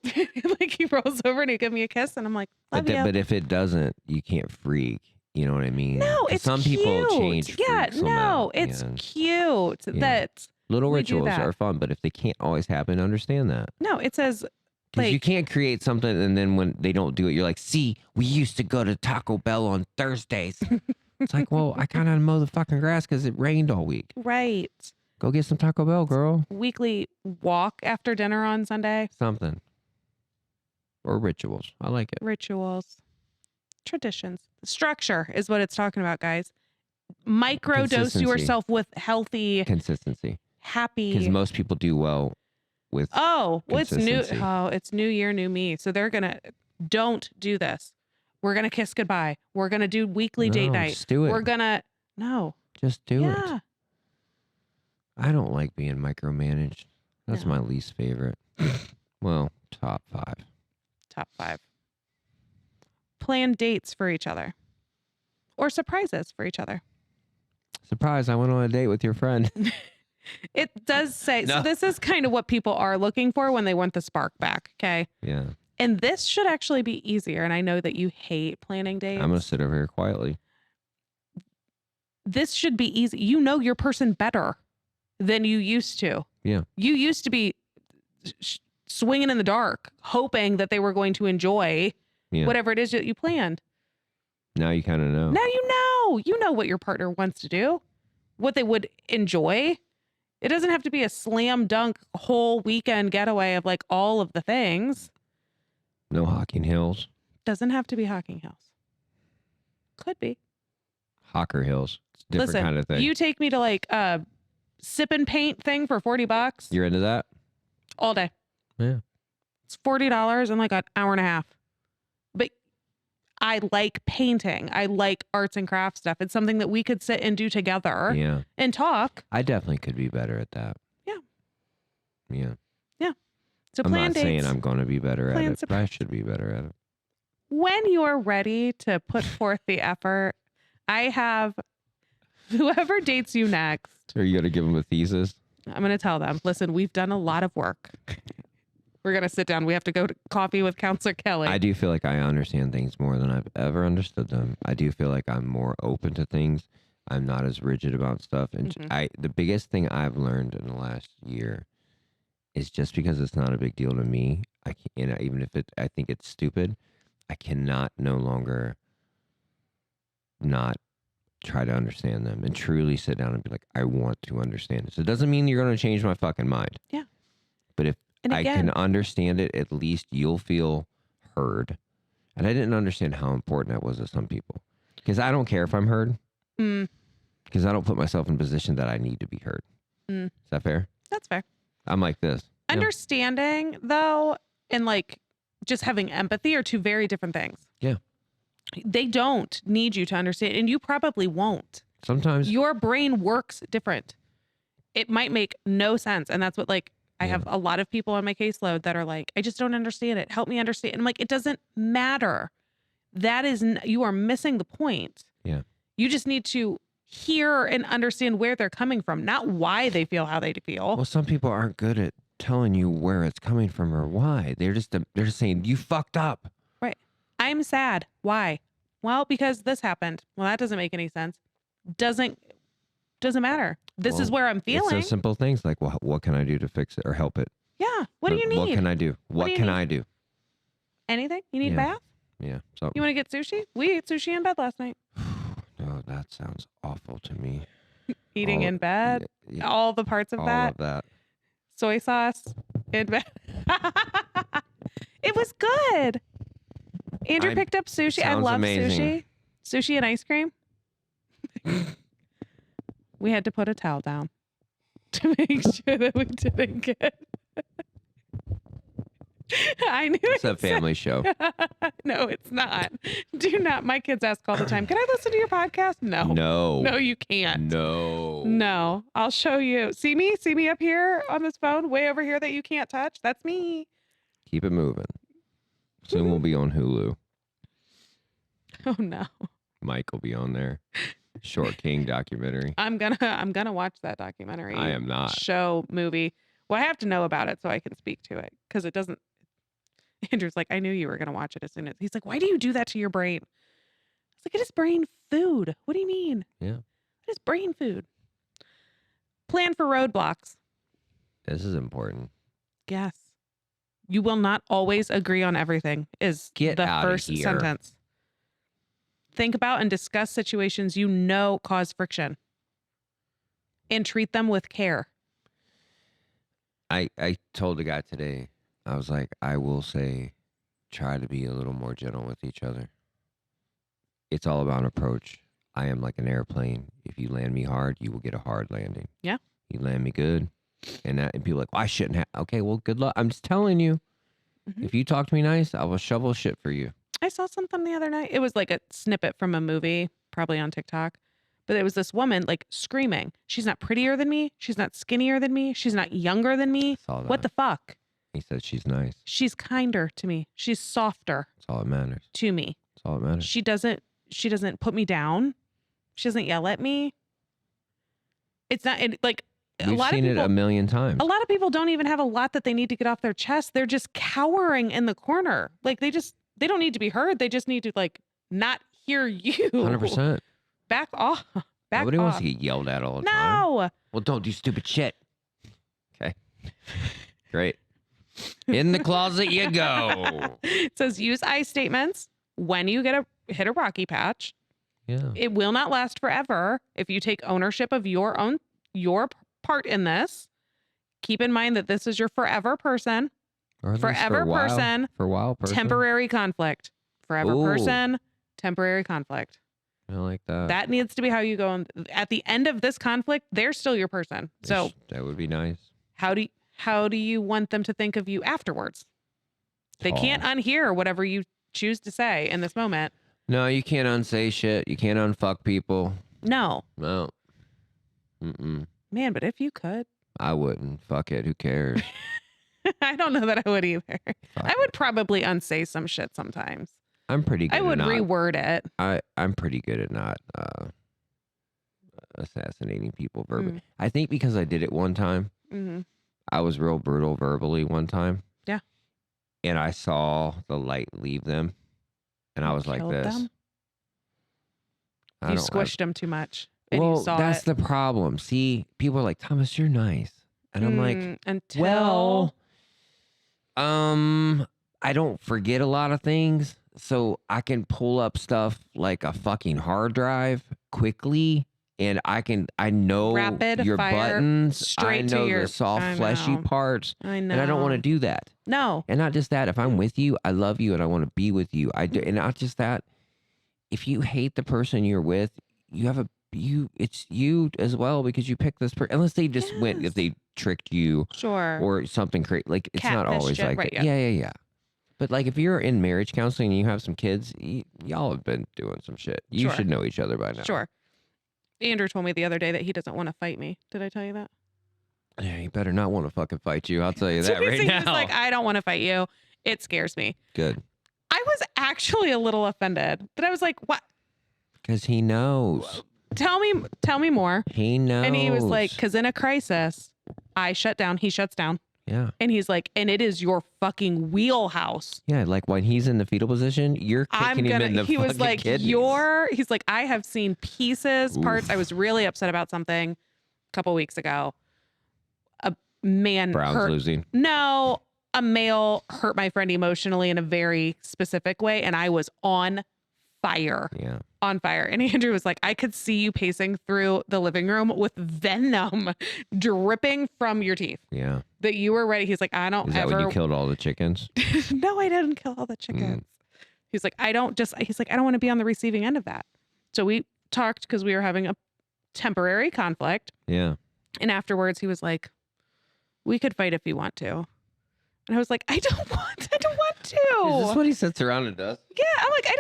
Like he rolls over and he'll give me a kiss and I'm like, love you. But if it doesn't, you can't freak. You know what I mean? No, 'Cause it's some cute. people change. Yeah, freaks them no, out, it's man. cute. Yeah. That Little we do rituals that. are fun, but if they can't always happen, understand that. no, it says Because you like can't create something and then when they don't do it, you're like, see, we used to go to Taco Bell on Thursdays. It's like, well, I kind of mow the fucking grass because it rained all week. right Go get some Taco Bell, girl. weekly walk after dinner on Sunday. Something. Or rituals. I like it. Rituals, traditions, structure is what it's talking about, guys. Microdose Consistency. yourself with healthy, Consistency. Because happy. most people do well with. Oh, well, it's new. Consistency. Oh, it's new year, new me. So they're gonna don't do this. We're gonna kiss goodbye. We're gonna do weekly date No, night. Just do it. We're gonna no. Just do Yeah. it. I don't like being micromanaged. That's No. my least favorite. Well, top 5. Top 5. Plan dates for each other, or surprises for each other. Surprise, I went on a date with your friend. It does say so. No. This is kind of what people are looking for when they want the spark back. Okay. Yeah. And this should actually be easier. And I know that you hate planning dates. I'm going to sit over here quietly. This should be easy. You know your person better than you used to. Yeah. You used to be swinging in the dark, hoping that they were going to enjoy Yeah. whatever it is that you planned. Now you kind of know. Now you know. You know what your partner wants to do, what they would enjoy. It doesn't have to be a slam dunk whole weekend getaway of like all of the things. No Hocking Hills. Doesn't have to be Hocking Hills. Could be. Hawker Hills. It's a different Listen, kind of thing. you take me to like a sip and paint thing for $40 You're into that? all day. Yeah. It's $40 in like an hour and a half. But I like painting. I like arts and crafts stuff. It's something that we could sit and do together Yeah. and talk. I definitely could be better at that. Yeah. Yeah. So I'm plan not dates. saying I'm going to be better at Plan it, but I should be better at it. When you are ready to put forth the effort, I have whoever dates you next. Are you going to give them a thesis? I'm going to tell them, listen, we've done a lot of work. We're going to sit down. We have to go to coffee with Counselor Kelly. I do feel like I understand things more than I've ever understood them. I do feel like I'm more open to things. I'm not as rigid about stuff. And Mhm. the biggest thing I've learned in the last year is just because it's not a big deal to me, I can't, even if I think it's stupid, I cannot no longer not try to understand them and truly sit down and be like, I want to understand this. It doesn't mean you're going to change my fucking mind. Yeah. But if and I again, can understand it, at least you'll feel heard. And I didn't understand how important that was to some people. Because I don't care if I'm heard. Mm. Because I don't put myself in a position that I need to be heard. Mm. Is that fair? that's fair. I'm like this. Yeah. Understanding, though, and like just having empathy are two very different things. Yeah. They don't need you to understand, and you probably won't. Sometimes, Your brain works different. it might make no sense. And that's what, like, I Yeah. have a lot of people on my caseload that are like, I just don't understand it. Help me understand. And I'm like, it doesn't matter. That is, you are missing the point. Yeah. You just need to hear and understand where they're coming from, not why they feel how they feel. Well, some people aren't good at telling you where it's coming from or why. They're just saying you fucked up. Right. I'm sad. Why? Well, because this happened. Well, that doesn't make any sense. Doesn't matter. This is Well, where I'm It's feeling. those simple things like, well, what can I do to fix it or help it? Yeah. What do you need? What can I do? What do you can need? I do? Anything? You need Yeah. a bath? Yeah. So You want to get sushi? We ate sushi in bed last night. no, that sounds awful to me. Eating All- in bed. Yeah, All the parts of all that. of that. Soy sauce in bed. It was good. Andrew I- picked up sushi. I sounds love amazing. sushi. Sushi and ice cream. We had to put a towel down to make sure that we didn't get. I knew It's a it. family show. No, it's not. Do not. My kids ask all the time, can I listen to your podcast? No. No. No, you can't. No. No. I'll show you. See me? See me up here on this phone, way over here that you can't touch? That's me. Keep it moving. Soon we'll be on Hulu. Oh no. Mike will be on there. Short King documentary. I'm gonna watch that documentary. I am not. Show movie. Well, I have to know about it so I can speak to it because it doesn't. Andrew's like, I knew you were gonna watch it as soon as he's like, why do you do that to your brain? It's like, it is brain food. What do you mean? Yeah. It is brain food. Plan for roadblocks. This is important. Yes. You will not always agree on everything is Get the outta first here. sentence. Think about and discuss situations you know cause friction and treat them with care. I told the guy today, I was like, I will say, try to be a little more gentle with each other. It's all about approach. I am like an airplane. If you land me hard, you will get a hard landing. Yeah. You land me good. And people are like, well, I shouldn't have. Okay, well, good luck. I'm just telling you. Mhm. If you talk to me nice, I will shovel shit for you. I saw something the other night. It was like a snippet from a movie, probably on TikTok. But it was this woman like screaming. She's not prettier than me. She's not skinnier than me. She's not younger than me. I saw that. What the fuck? He said she's nice. She's kinder to me. She's softer That's all that matters. to me. That's all that matters. She doesn't put me down. She doesn't yell at me. It's not like a We've lot of seen people. it a million times. A lot of people don't even have a lot that they need to get off their chest. They're just cowering in the corner. Like they don't need to be heard. They just need to like not hear you. 100%. Back off. Back Nobody off. wants to get yelled at all the time. No. Well, don't do stupid shit. Okay. Great. In the closet you go. It says use I statements when you hit a rocky patch. Yeah. It will not last forever. If you take ownership of your part in this, keep in mind that this is your forever person. Or at least Forever for a while. person, For a while person. Temporary conflict. Forever Ooh. person, temporary conflict. I like that. That needs to be how you go. At the end of this conflict, they're still your person. So that would be nice. how do you want them to think of you afterwards? They can't unhear whatever you choose to say in this moment. No, you can't unsay shit. You can't unfuck people. No. No. Mm-mm. Man, but if you could. I wouldn't. Fuck it. Who cares? I don't know that I would either. Fuck I would it. probably unsay some shit sometimes. I'm pretty good I would at not, reword it. I'm pretty good at not assassinating people verbally. Mm. I think because I did it one time. Hmm. I was real brutal verbally one time. Yeah. And I saw the light leave them. And I was like Killed this. them? I You don't- squished them too much. And well, you saw that's it. the problem. See, people are like, Thomas, you're nice. And I'm like, until well, I don't forget a lot of things. So I can pull up stuff like a fucking hard drive quickly. And I know Rapid your fire buttons. straight I to know your- the soft, I fleshy know. parts. I know. And I don't want to do that. No. And not just that, if I'm with you, I love you and I want to be with you. I do, and not just that. If you hate the person you're with, it's you as well because you picked this person. Unless they just went, Yes. if they tricked you Sure. or something crazy. Like it's not Catfish always shit, like right, that. yeah. Yeah. But like if you're in marriage counseling and you have some kids, y'all have been doing some shit. You Sure. should know each other by now. Sure. Andrew told me the other day that he doesn't want to fight me. Did I tell you that? Yeah, he better not want to fucking fight you. I'll tell you So that right he now. was like, I don't want to fight you. It scares me. Good. I was actually a little offended. But I was like, what? Because he knows. Tell me more. He knows. And he was like, because in a crisis, I shut down. He shuts down. Yeah. And he's like, and it is your fucking wheelhouse. Yeah, like when he's in the fetal position, you're kicking him in the he was fucking like, kidneys. he's like, I have seen pieces, parts. Oof. I was really upset about something a couple weeks ago. A man Brown's hurt. losing. No, a male hurt my friend emotionally in a very specific way. And I was on fire. Yeah. On fire. And Andrew was like, I could see you pacing through the living room with venom dripping from your teeth. Yeah. That you were ready. He's like, I don't Is that ever. when you killed all the chickens? No, I didn't kill all the chickens. He's like, I don't want to be on the receiving end of that. So we talked because we were having a temporary conflict. Yeah. And afterwards he was like, we could fight if you want to. And I was like, I don't want to. Is this what he sits around and does? Yeah. I'm like, I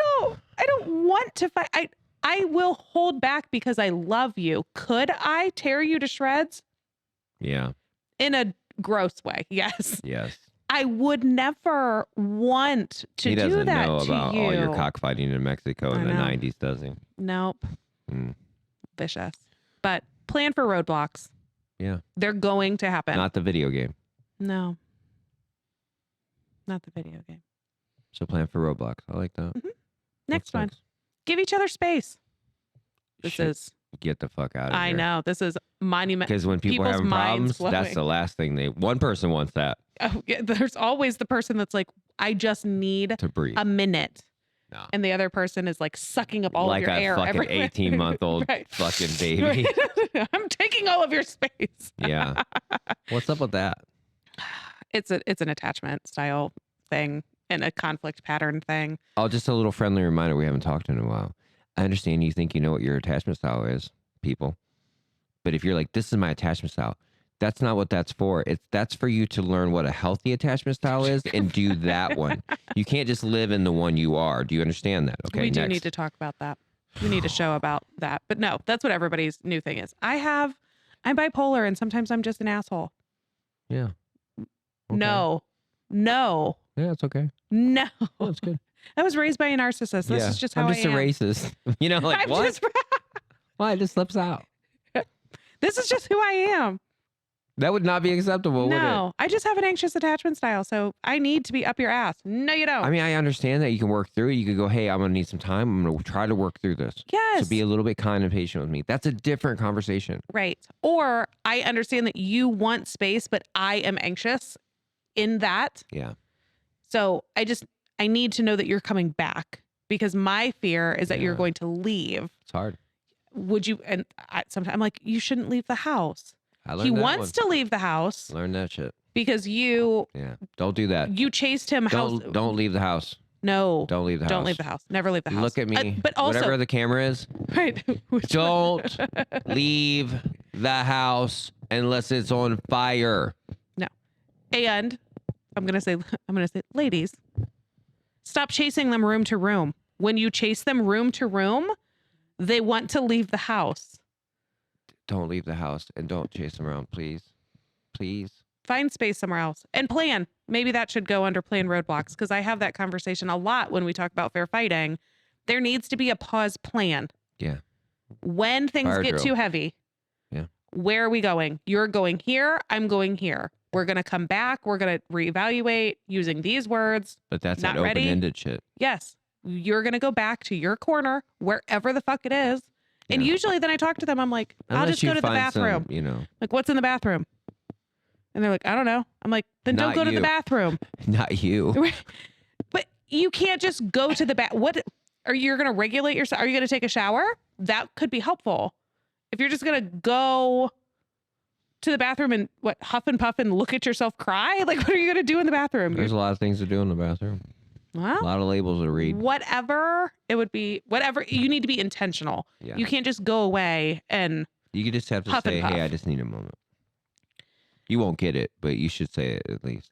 don't want to fight. I will hold back because I love you. Could I tear you to shreds? Yeah. In a gross way. Yes. Yes. I would never want to He do doesn't that know to about you. all your cockfighting in Mexico in I the know. 90s, does he? Nope. Mm. Vicious. But plan for roadblocks. Yeah. They're going to happen. Not the video game. No. Not the video game. So plan for Roblox. I like that. Next That's one. nice. Give each other space. This Shit, is, get the fuck out of here. I know, this is monument. Because when people are people's having minds problems, that's blowing. the last thing one person wants that Oh, yeah, there's always the person that's like, I just need to breathe. a minute. No. And the other person is like sucking up all Like of your a air. fucking everywhere. 18-month-old Right. fucking baby. I'm taking all of your space. Yeah. What's up with that? It's an attachment style thing and a conflict pattern thing. Oh, just a little friendly reminder. We haven't talked in a while. I understand you think you know what your attachment style is, people. But if you're like, this is my attachment style, that's not what that's for. That's for you to learn what a healthy attachment style is and do that one. You can't just live in the one you are. Do you understand that? Okay. We do next. need to talk about that. We need a show about that. But no, that's what everybody's new thing is. I'm bipolar and sometimes I'm just an asshole. Yeah. Okay. No. Yeah, it's okay. No. Oh, it's good. I was raised by a narcissist. This is just how I'm just I am. a racist. You know, like I'm what? just- Why? It just slips out. this is just who I am. That would not be acceptable, would it? No, I just have an anxious attachment style. So I need to be up your ass. No, you don't. I mean, I understand that you can work through it. You could go, hey, I'm going to need some time. I'm going to try to work through this. yes. So be a little bit kind and patient with me. That's a different conversation. Right. Or I understand that you want space, but I am anxious in that. Yeah. So I need to know that you're coming back because my fear is that you're Yeah. going to leave. It's hard. Would you? And sometimes I'm like, you shouldn't leave the house. I learned He that wants to leave the house Learn that shit. because you Yeah. Don't do that. chased him. Don't leave the house. No. Don't leave the house. Don't leave the house. Never leave the house. Look at me. But also, whatever the camera is, right. don't leave the house unless it's on fire. And I'm gonna say, ladies, stop chasing them room to room. When you chase them room to room, they want to leave the house. Don't leave the house and don't chase them around, please. Please. Find space somewhere else and plan. Maybe that should go under plan roadblocks because I have that conversation a lot when we talk about fair fighting. There needs to be a pause plan. Yeah. When things Fire get drill. too heavy. Yeah. Where are we going? You're going here. I'm going here. We're going to come back. We're going to reevaluate using these words. But that's Not that ready? open-ended shit. Yes. You're going to go back to your corner, wherever the fuck it is. And Yeah. usually then I talk to them. I'm like, I'll Unless just go you to the find some, bathroom. you know, Like, what's in the bathroom? And they're like, I don't know. I'm like, then don't Not go to the you. bathroom. not you. But you can't just go to the bath. What are you going to regulate yourself? Are you going to take a shower? That could be helpful. If you're just going to go to the bathroom and huff and puff and look at yourself cry, like what are you going to do in the bathroom? There's a lot of things to do in the bathroom. A Well, lot of labels to read. whatever it would be, whatever you need to be intentional. Yeah. You can't just go away and You could just have to Huff and say, hey, puff. I just need a moment. You won't get it, but you should say it at least.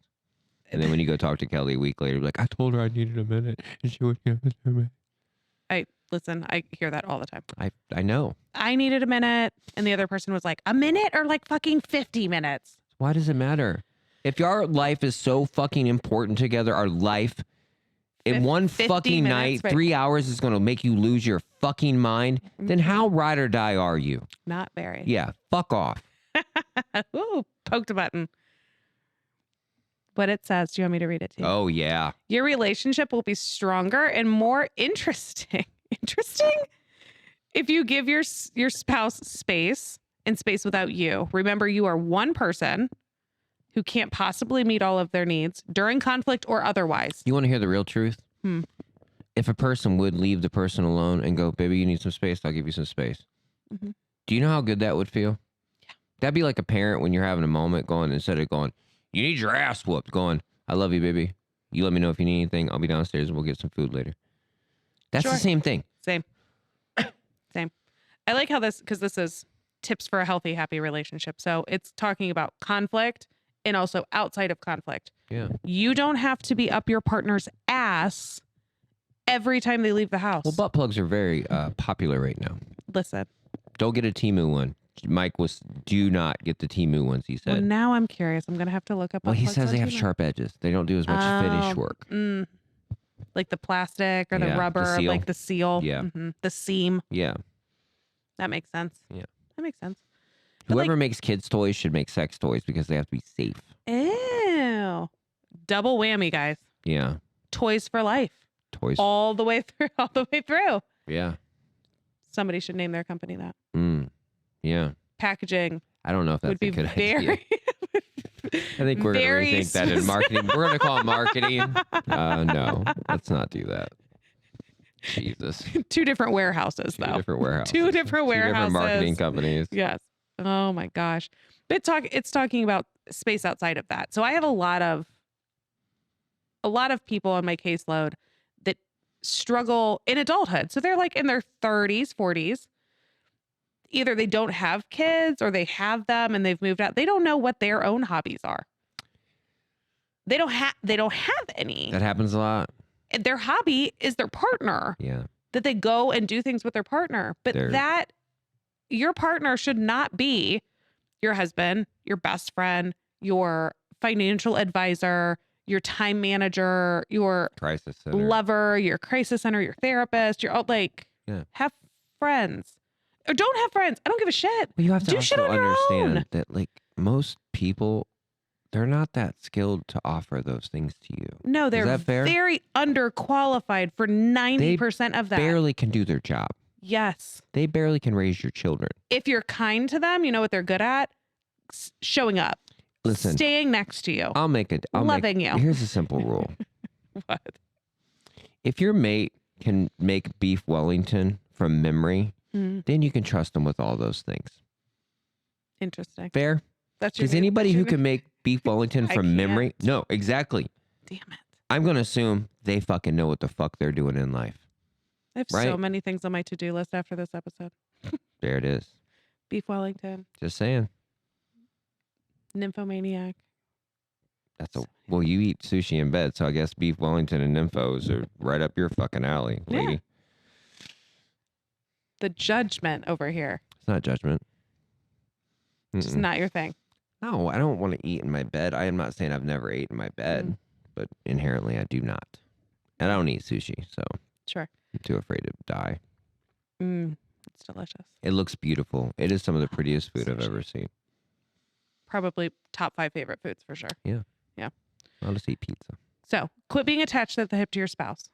And then when you go talk to Kelly a week later, be like, I told her I needed a minute and she wouldn't give it to me. Listen, I hear that all the time. I know. I needed a minute. And the other person was like, a minute or like fucking 50 minutes? Why does it matter? If our life is so fucking important together, our life in one 50 fucking minutes, night, right. 3 hours is going to make you lose your fucking mind, then how ride or die are you? Not very. Yeah, fuck off. Ooh, poked a button. What it says. Do you want me to read it to you? Oh, yeah. Your relationship will be stronger and more interesting. Interesting? If you give your spouse space and space without you. Remember, you are one person who can't possibly meet all of their needs during conflict or otherwise. You want to hear the real truth? If a person would leave the person alone and go, baby, you need some space, I'll give you some space. Mhm. Do you know how good that would feel? Yeah. That'd be like a parent when you're having a moment going, instead of going, you need your ass whooped, going, I love you, baby. You let me know if you need anything. I'll be downstairs and we'll get some food later. That's Sure. the same thing. Same. Same. I like how this, because this is tips for a healthy, happy relationship. So it's talking about conflict and also outside of conflict. Yeah. You don't have to be up your partner's ass every time they leave the house. Well, butt plugs are very popular right now. Listen. Don't get a Temu one. Mike was, do not get the Temu ones, he Well, said. now I'm curious. I'm going to have to look up. Well, he butt says plugs they on have Temu. sharp edges. They don't do as much finish work. Like the plastic or Yeah, the the rubber, seal. like the seal. Yeah. The seam. Yeah. That makes sense. Yeah. That makes sense. But Whoever makes kids' toys should make sex toys because they have to be safe. Ew. Double whammy, guys. Yeah. Toys for life. Toys. All the way through. All the way through. Yeah. Somebody should name their company that. Yeah. Packaging I don't know if that's would be a good very. idea. I think we're going to very rethink that in marketing. We're going to call it marketing. No, let's not do that. Jesus. Two different warehouses, Two though. different warehouses. Two different Two warehouses. different marketing companies. Yes. Oh my gosh. But it's talking about space outside of that. So I have a lot of people on my caseload that struggle in adulthood. So they're like in their 30s, 40s. Either they don't have kids or they have them and they've moved out. They don't know what their own hobbies are. They don't have any. That happens a lot. Their hobby is their partner. Yeah. That they go and do things with their partner. But that your partner should not be your husband, your best friend, your financial advisor, your time manager, your Crisis center. lover, your crisis center, your therapist. You're all like, have friends. Or don't have friends. I don't give a shit. Well, you have to do shit also on your understand own. that, like, most people, they're not that skilled to offer those things to you. No, they're that fair? very underqualified for 90% of that. Barely can do their job. Yes. They barely can raise your children. If you're kind to them, you know what they're good at? Showing up. Listen. Staying next to you. Loving you. Here's a simple rule. What? If your mate can make beef Wellington from memory, then you can trust them with all those things. Interesting. Fair? That's your Because anybody who can make beef Wellington from memory, no, exactly. Damn it. I'm going to assume they fucking know what the fuck they're doing in life. I have so many things on my to-do list after this episode. There it is. Beef Wellington. Just saying. Nymphomaniac. Well, you eat sushi in bed, so I guess beef Wellington and nymphos are right up your fucking alley, lady. Yeah. The judgment over here. It's not judgment. Just not your thing. No, I don't want to eat in my bed. I am not saying I've never ate in my bed, but inherently I do not. And I don't eat sushi, so Sure. I'm too afraid to die. It's delicious. It looks beautiful. It is some of the prettiest food I've Sushi. ever seen. Probably top 5 favorite foods for sure. Yeah. Yeah. I'll just eat pizza. So quit being attached at the hip to your spouse.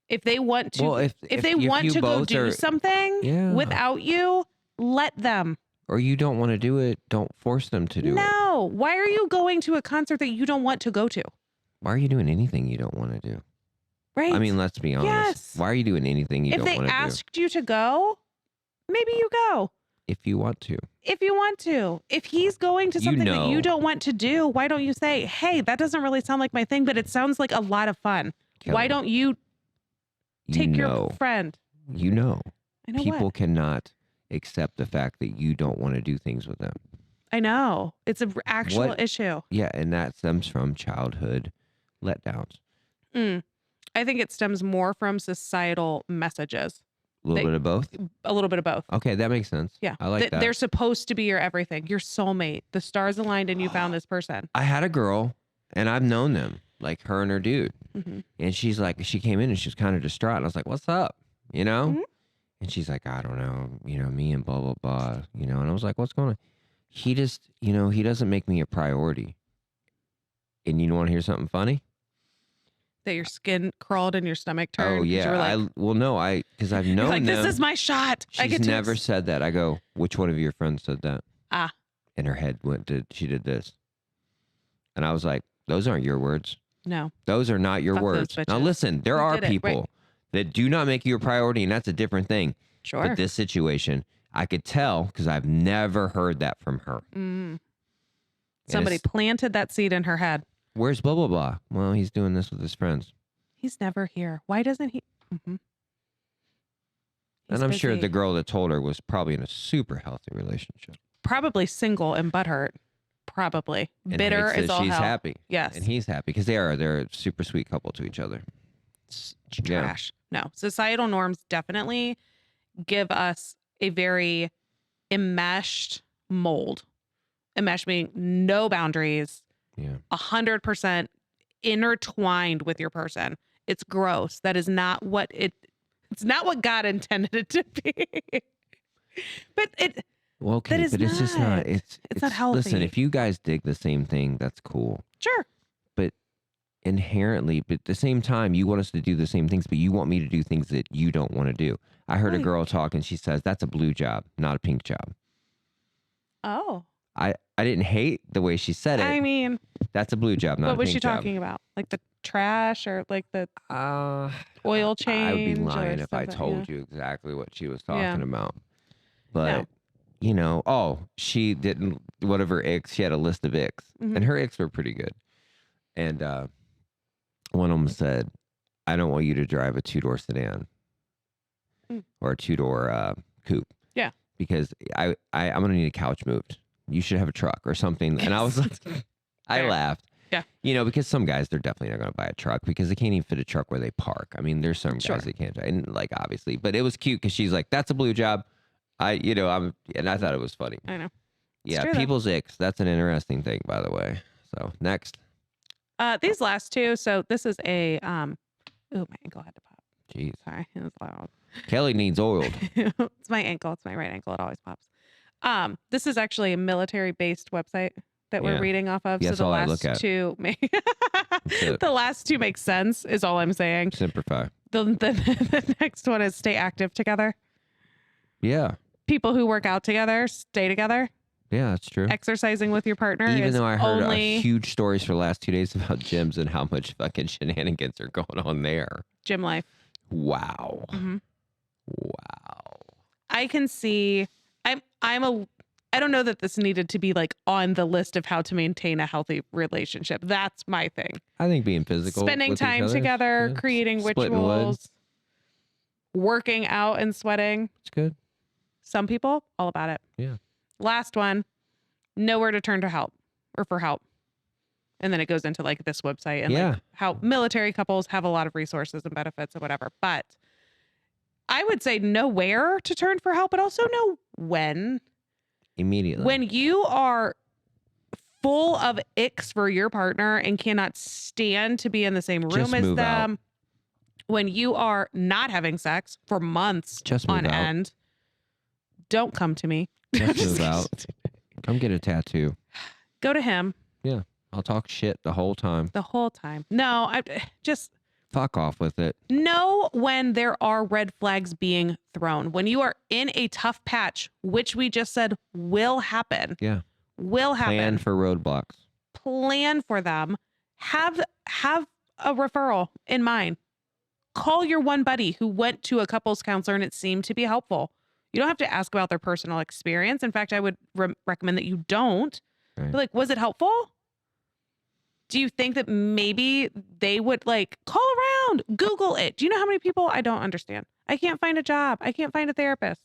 If they want to, Well, if they want you to go both do are- something without you, let them. Or you don't want to do it, don't force them to do it. No. Why are you going to a concert that you don't want to go to? Why are you doing anything you don't want to do? Right. I mean, let's be honest. Yes. Why are you doing anything you if don't they want to do? asked you to go, maybe you go. If you want to. If you want to. If he's going to You something that know. you don't want to do, why don't you say, hey, that doesn't really sound like my thing, but it sounds like a lot of fun. Kelly, Why don't you take your friend? You know. I know People what? cannot accept the fact that you don't want to do things with them. I know. It's an actual What- issue. Yeah, and that stems from childhood letdowns. I think it stems more from societal messages. A little They- bit of both. A little bit of both. Okay, that makes sense. Yeah. I like that. They're supposed to be your everything, your soulmate. The stars aligned and you found this person. I had a girl, and I've known them, like her and her dude. Mm-hmm. And she's like, she came in and she was kind of distraught. And I was like, what's up? You know? Mhm. And she's like, I don't know, me and blah, blah, blah, And I was like, what's going on? He just, he doesn't make me a priority. And you want to hear something funny? That your skin crawled and your stomach turned. Oh, 'cause yeah. You were like, Because I've you're known like, them. this is my shot. I She's get to never said that. I go, which one of your friends said that? Ah. And her head she did this. And I was like, those aren't your words. No. Those are not your Fuck those words. Now bitches. listen, there Who are did it? people Right. that do not make you a priority, and that's a different thing. Sure. But this situation, I could tell because I've never heard that from her. Mm. Somebody it's- planted that seed in her head. Where's blah, blah, blah? Well, he's doing this with his friends. He's never here. Why doesn't he? Mm-hmm. And I'm sure the girl that told her was probably in a super healthy relationship. Probably single and butthurt. Probably. And Bitter hates is that all she's hell. happy. Yes. And he's happy because they're a super sweet couple to each other. Yeah. Trash. No. Societal norms definitely give us a very enmeshed mold. Enmeshed meaning no boundaries, Yeah. 100% intertwined with your person. It's gross. That is not what it's not what God intended it to be. But it Well, okay, That is but it's just not. not- It's not Listen, healthy. if you guys dig the same thing, that's cool. sure. Inherently, but at the same time, you want us to do the same things, but you want me to do things that you don't want to do. I heard a Right. girl talk, and she says that's a blue job, not a pink job. Oh. I didn't hate the way she said it. I mean, That's a blue job, not what a was pink she job. talking about? Like the trash or like the Uh, oil change? I would be or lying if I something, told yeah. you exactly what she was Yeah. talking about. But she didn't. One of her icks. She had a list of icks, Mhm. and her icks were pretty good. And one of them said, "I don't want you to drive a 2-door sedan or a 2-door coupe. Yeah. because I'm gonna need a couch moved. You should have a truck or something." And I was like, I Fair. laughed. Yeah. Because some guys, they're definitely not going to buy a truck because they can't even fit a truck where they park. I mean, there's some Sure. guys that can't, and like obviously, but it was cute because she's like, "That's a blue job." And I thought it was funny. I know. Yeah, true, though. people's icks. That's an interesting thing, by the way. So next, These last two. So this is a oh, my ankle had to pop. jeez, Sorry, it was loud. Kelly needs oiled. It's my ankle. It's my right ankle. It always pops. This is actually a military-based website that we're Yeah. reading off of. Yeah, so that's the all I last look at. two make it. the last two make sense. Is all I'm saying. Simplify. The next one is stay active together. Yeah, People who work out together stay together. yeah, that's true. Exercising with your partner. Even is though I heard only huge stories for the last 2 days about gyms and how much fucking shenanigans are going on there. gym life. Wow. Mhm. Wow. I can see. I don't know that this needed to be like on the list of how to maintain a healthy relationship. That's my thing. I think being physical, Spending with each time other, together, yeah, creating splitting wood, rituals, working out and sweating. it's good. Some people all about it. Yeah. Last one, nowhere to turn to help or for help. And then it goes into like this website and Yeah. like how military couples have a lot of resources and benefits and whatever. But I would say know where to turn for help, but also know when. Immediately. When you are full of icks for your partner and cannot stand to be in the same room Just as move out. them, when you are not having sex for months Just move on out. end, don't come to me. Just move out. Come get a tattoo. Go to him I'll talk shit the whole time. the whole time. No, I just Fuck off with it. know when there are red flags being thrown. When you are in a tough patch, which we just said will happen. Yeah. Will happen. Plan for roadblocks. Plan for them. Have a referral in mind. Call your one buddy who went to a couples counselor and it seemed to be helpful. You don't have to ask about their personal experience. In fact, I would recommend that you don't. Right. But like, was it helpful? Do you think that maybe they would like call around, Google it? Do you know how many people I don't understand? I can't find a job. I can't find a therapist.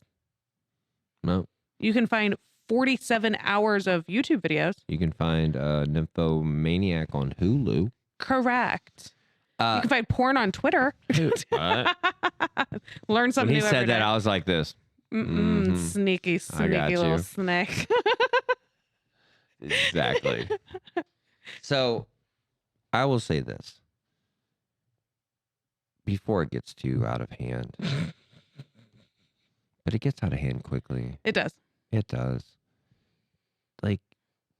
No. You can find 47 hours of YouTube videos. You can find Nymphomaniac on Hulu. Correct. You can find porn on Twitter. What? Learn When something he new said every that, day. I was like this. Mhm. Sneaky, I got sneaky little you. snake. Exactly. So I will say this before it gets too out of hand, but it gets out of hand quickly. It does. It does. Like,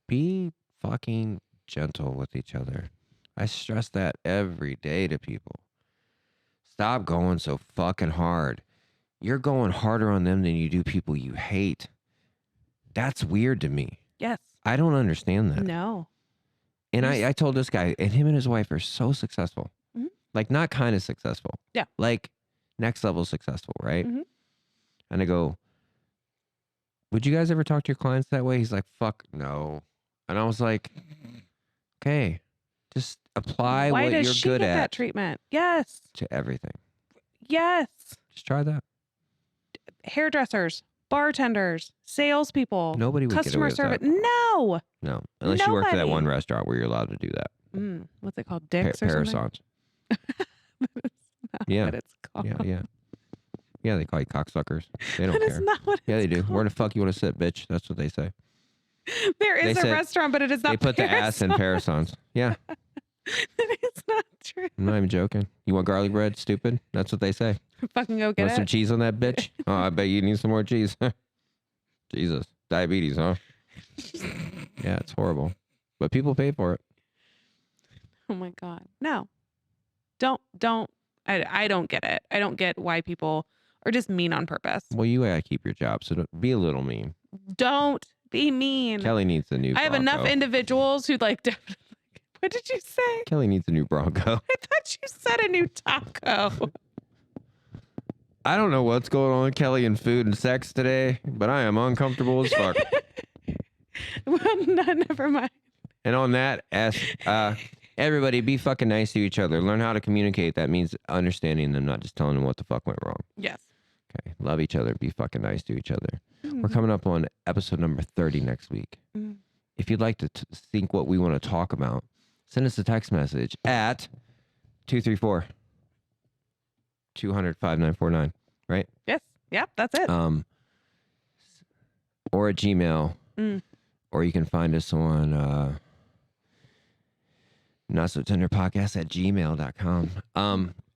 be fucking gentle with each other. I stress that every day to people. Stop going so fucking hard. You're going harder on them than you do people you hate. That's weird to me. Yes. I don't understand that. No. And You I told this guy, and him and his wife are so successful. Mhm. Like, not kind of successful. Yeah. Like, next level successful, right? Mhm. And I go, would you guys ever talk to your clients that way? He's like, fuck no. And I was like, okay, just apply Why what does you're she good get that at treatment? Yes. to everything. Yes. Just try that. Hairdressers, bartenders, salespeople, Nobody would get away customer with service. that. No. No, unless you work for that Nobody. one restaurant where you're allowed to do that. What's it called? Dick's or something? Parasons. Not Yeah. what it's called. Yeah, they call you cocksuckers. They don't That is care. not what Yeah, they it's do. called. Where the fuck you want to sit, bitch? That's what they say. There is They a said- restaurant, but it is not They put the ass in Parasons. Parasons. Yeah, That is not true. I'm not even joking. You want garlic bread, stupid? That's what they say. Fucking go Want get some it. cheese on that bitch? Oh, I bet you need some more cheese. Jesus. Diabetes, huh? Yeah, it's horrible. But people pay for it. Oh my God. No. Don't. I don't get it. I don't get why people are just mean on purpose. Well, you gotta keep your job, so don't, be a little mean. Don't be mean. Kelly needs a new I have Bronco. enough individuals who like definitely. What did you say? Kelly needs a new Bronco. I thought you said a new taco. I don't know what's going on with Kelly and food and sex today, but I am uncomfortable as fuck. Well, no, never mind. And on that, everybody be fucking nice to each other. Learn how to communicate. That means understanding them, not just telling them what the fuck went wrong. Yes. Okay. Love each other. Be fucking nice to each other. We're coming up on episode number 30 next week. Mhm. If you'd like to think what we want to talk about, send us a text message at 234 200 5949, right? Yes. Yep. That's it. Or at Gmail. Mm. Or you can find us on not so tender podcast at gmail.com.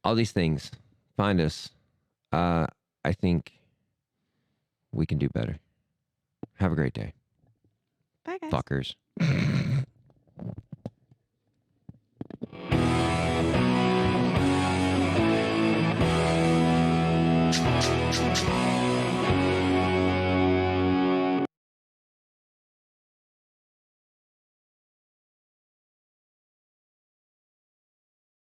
All these things. Find us. I think we can do better. Have a great day. Bye, guys. Fuckers.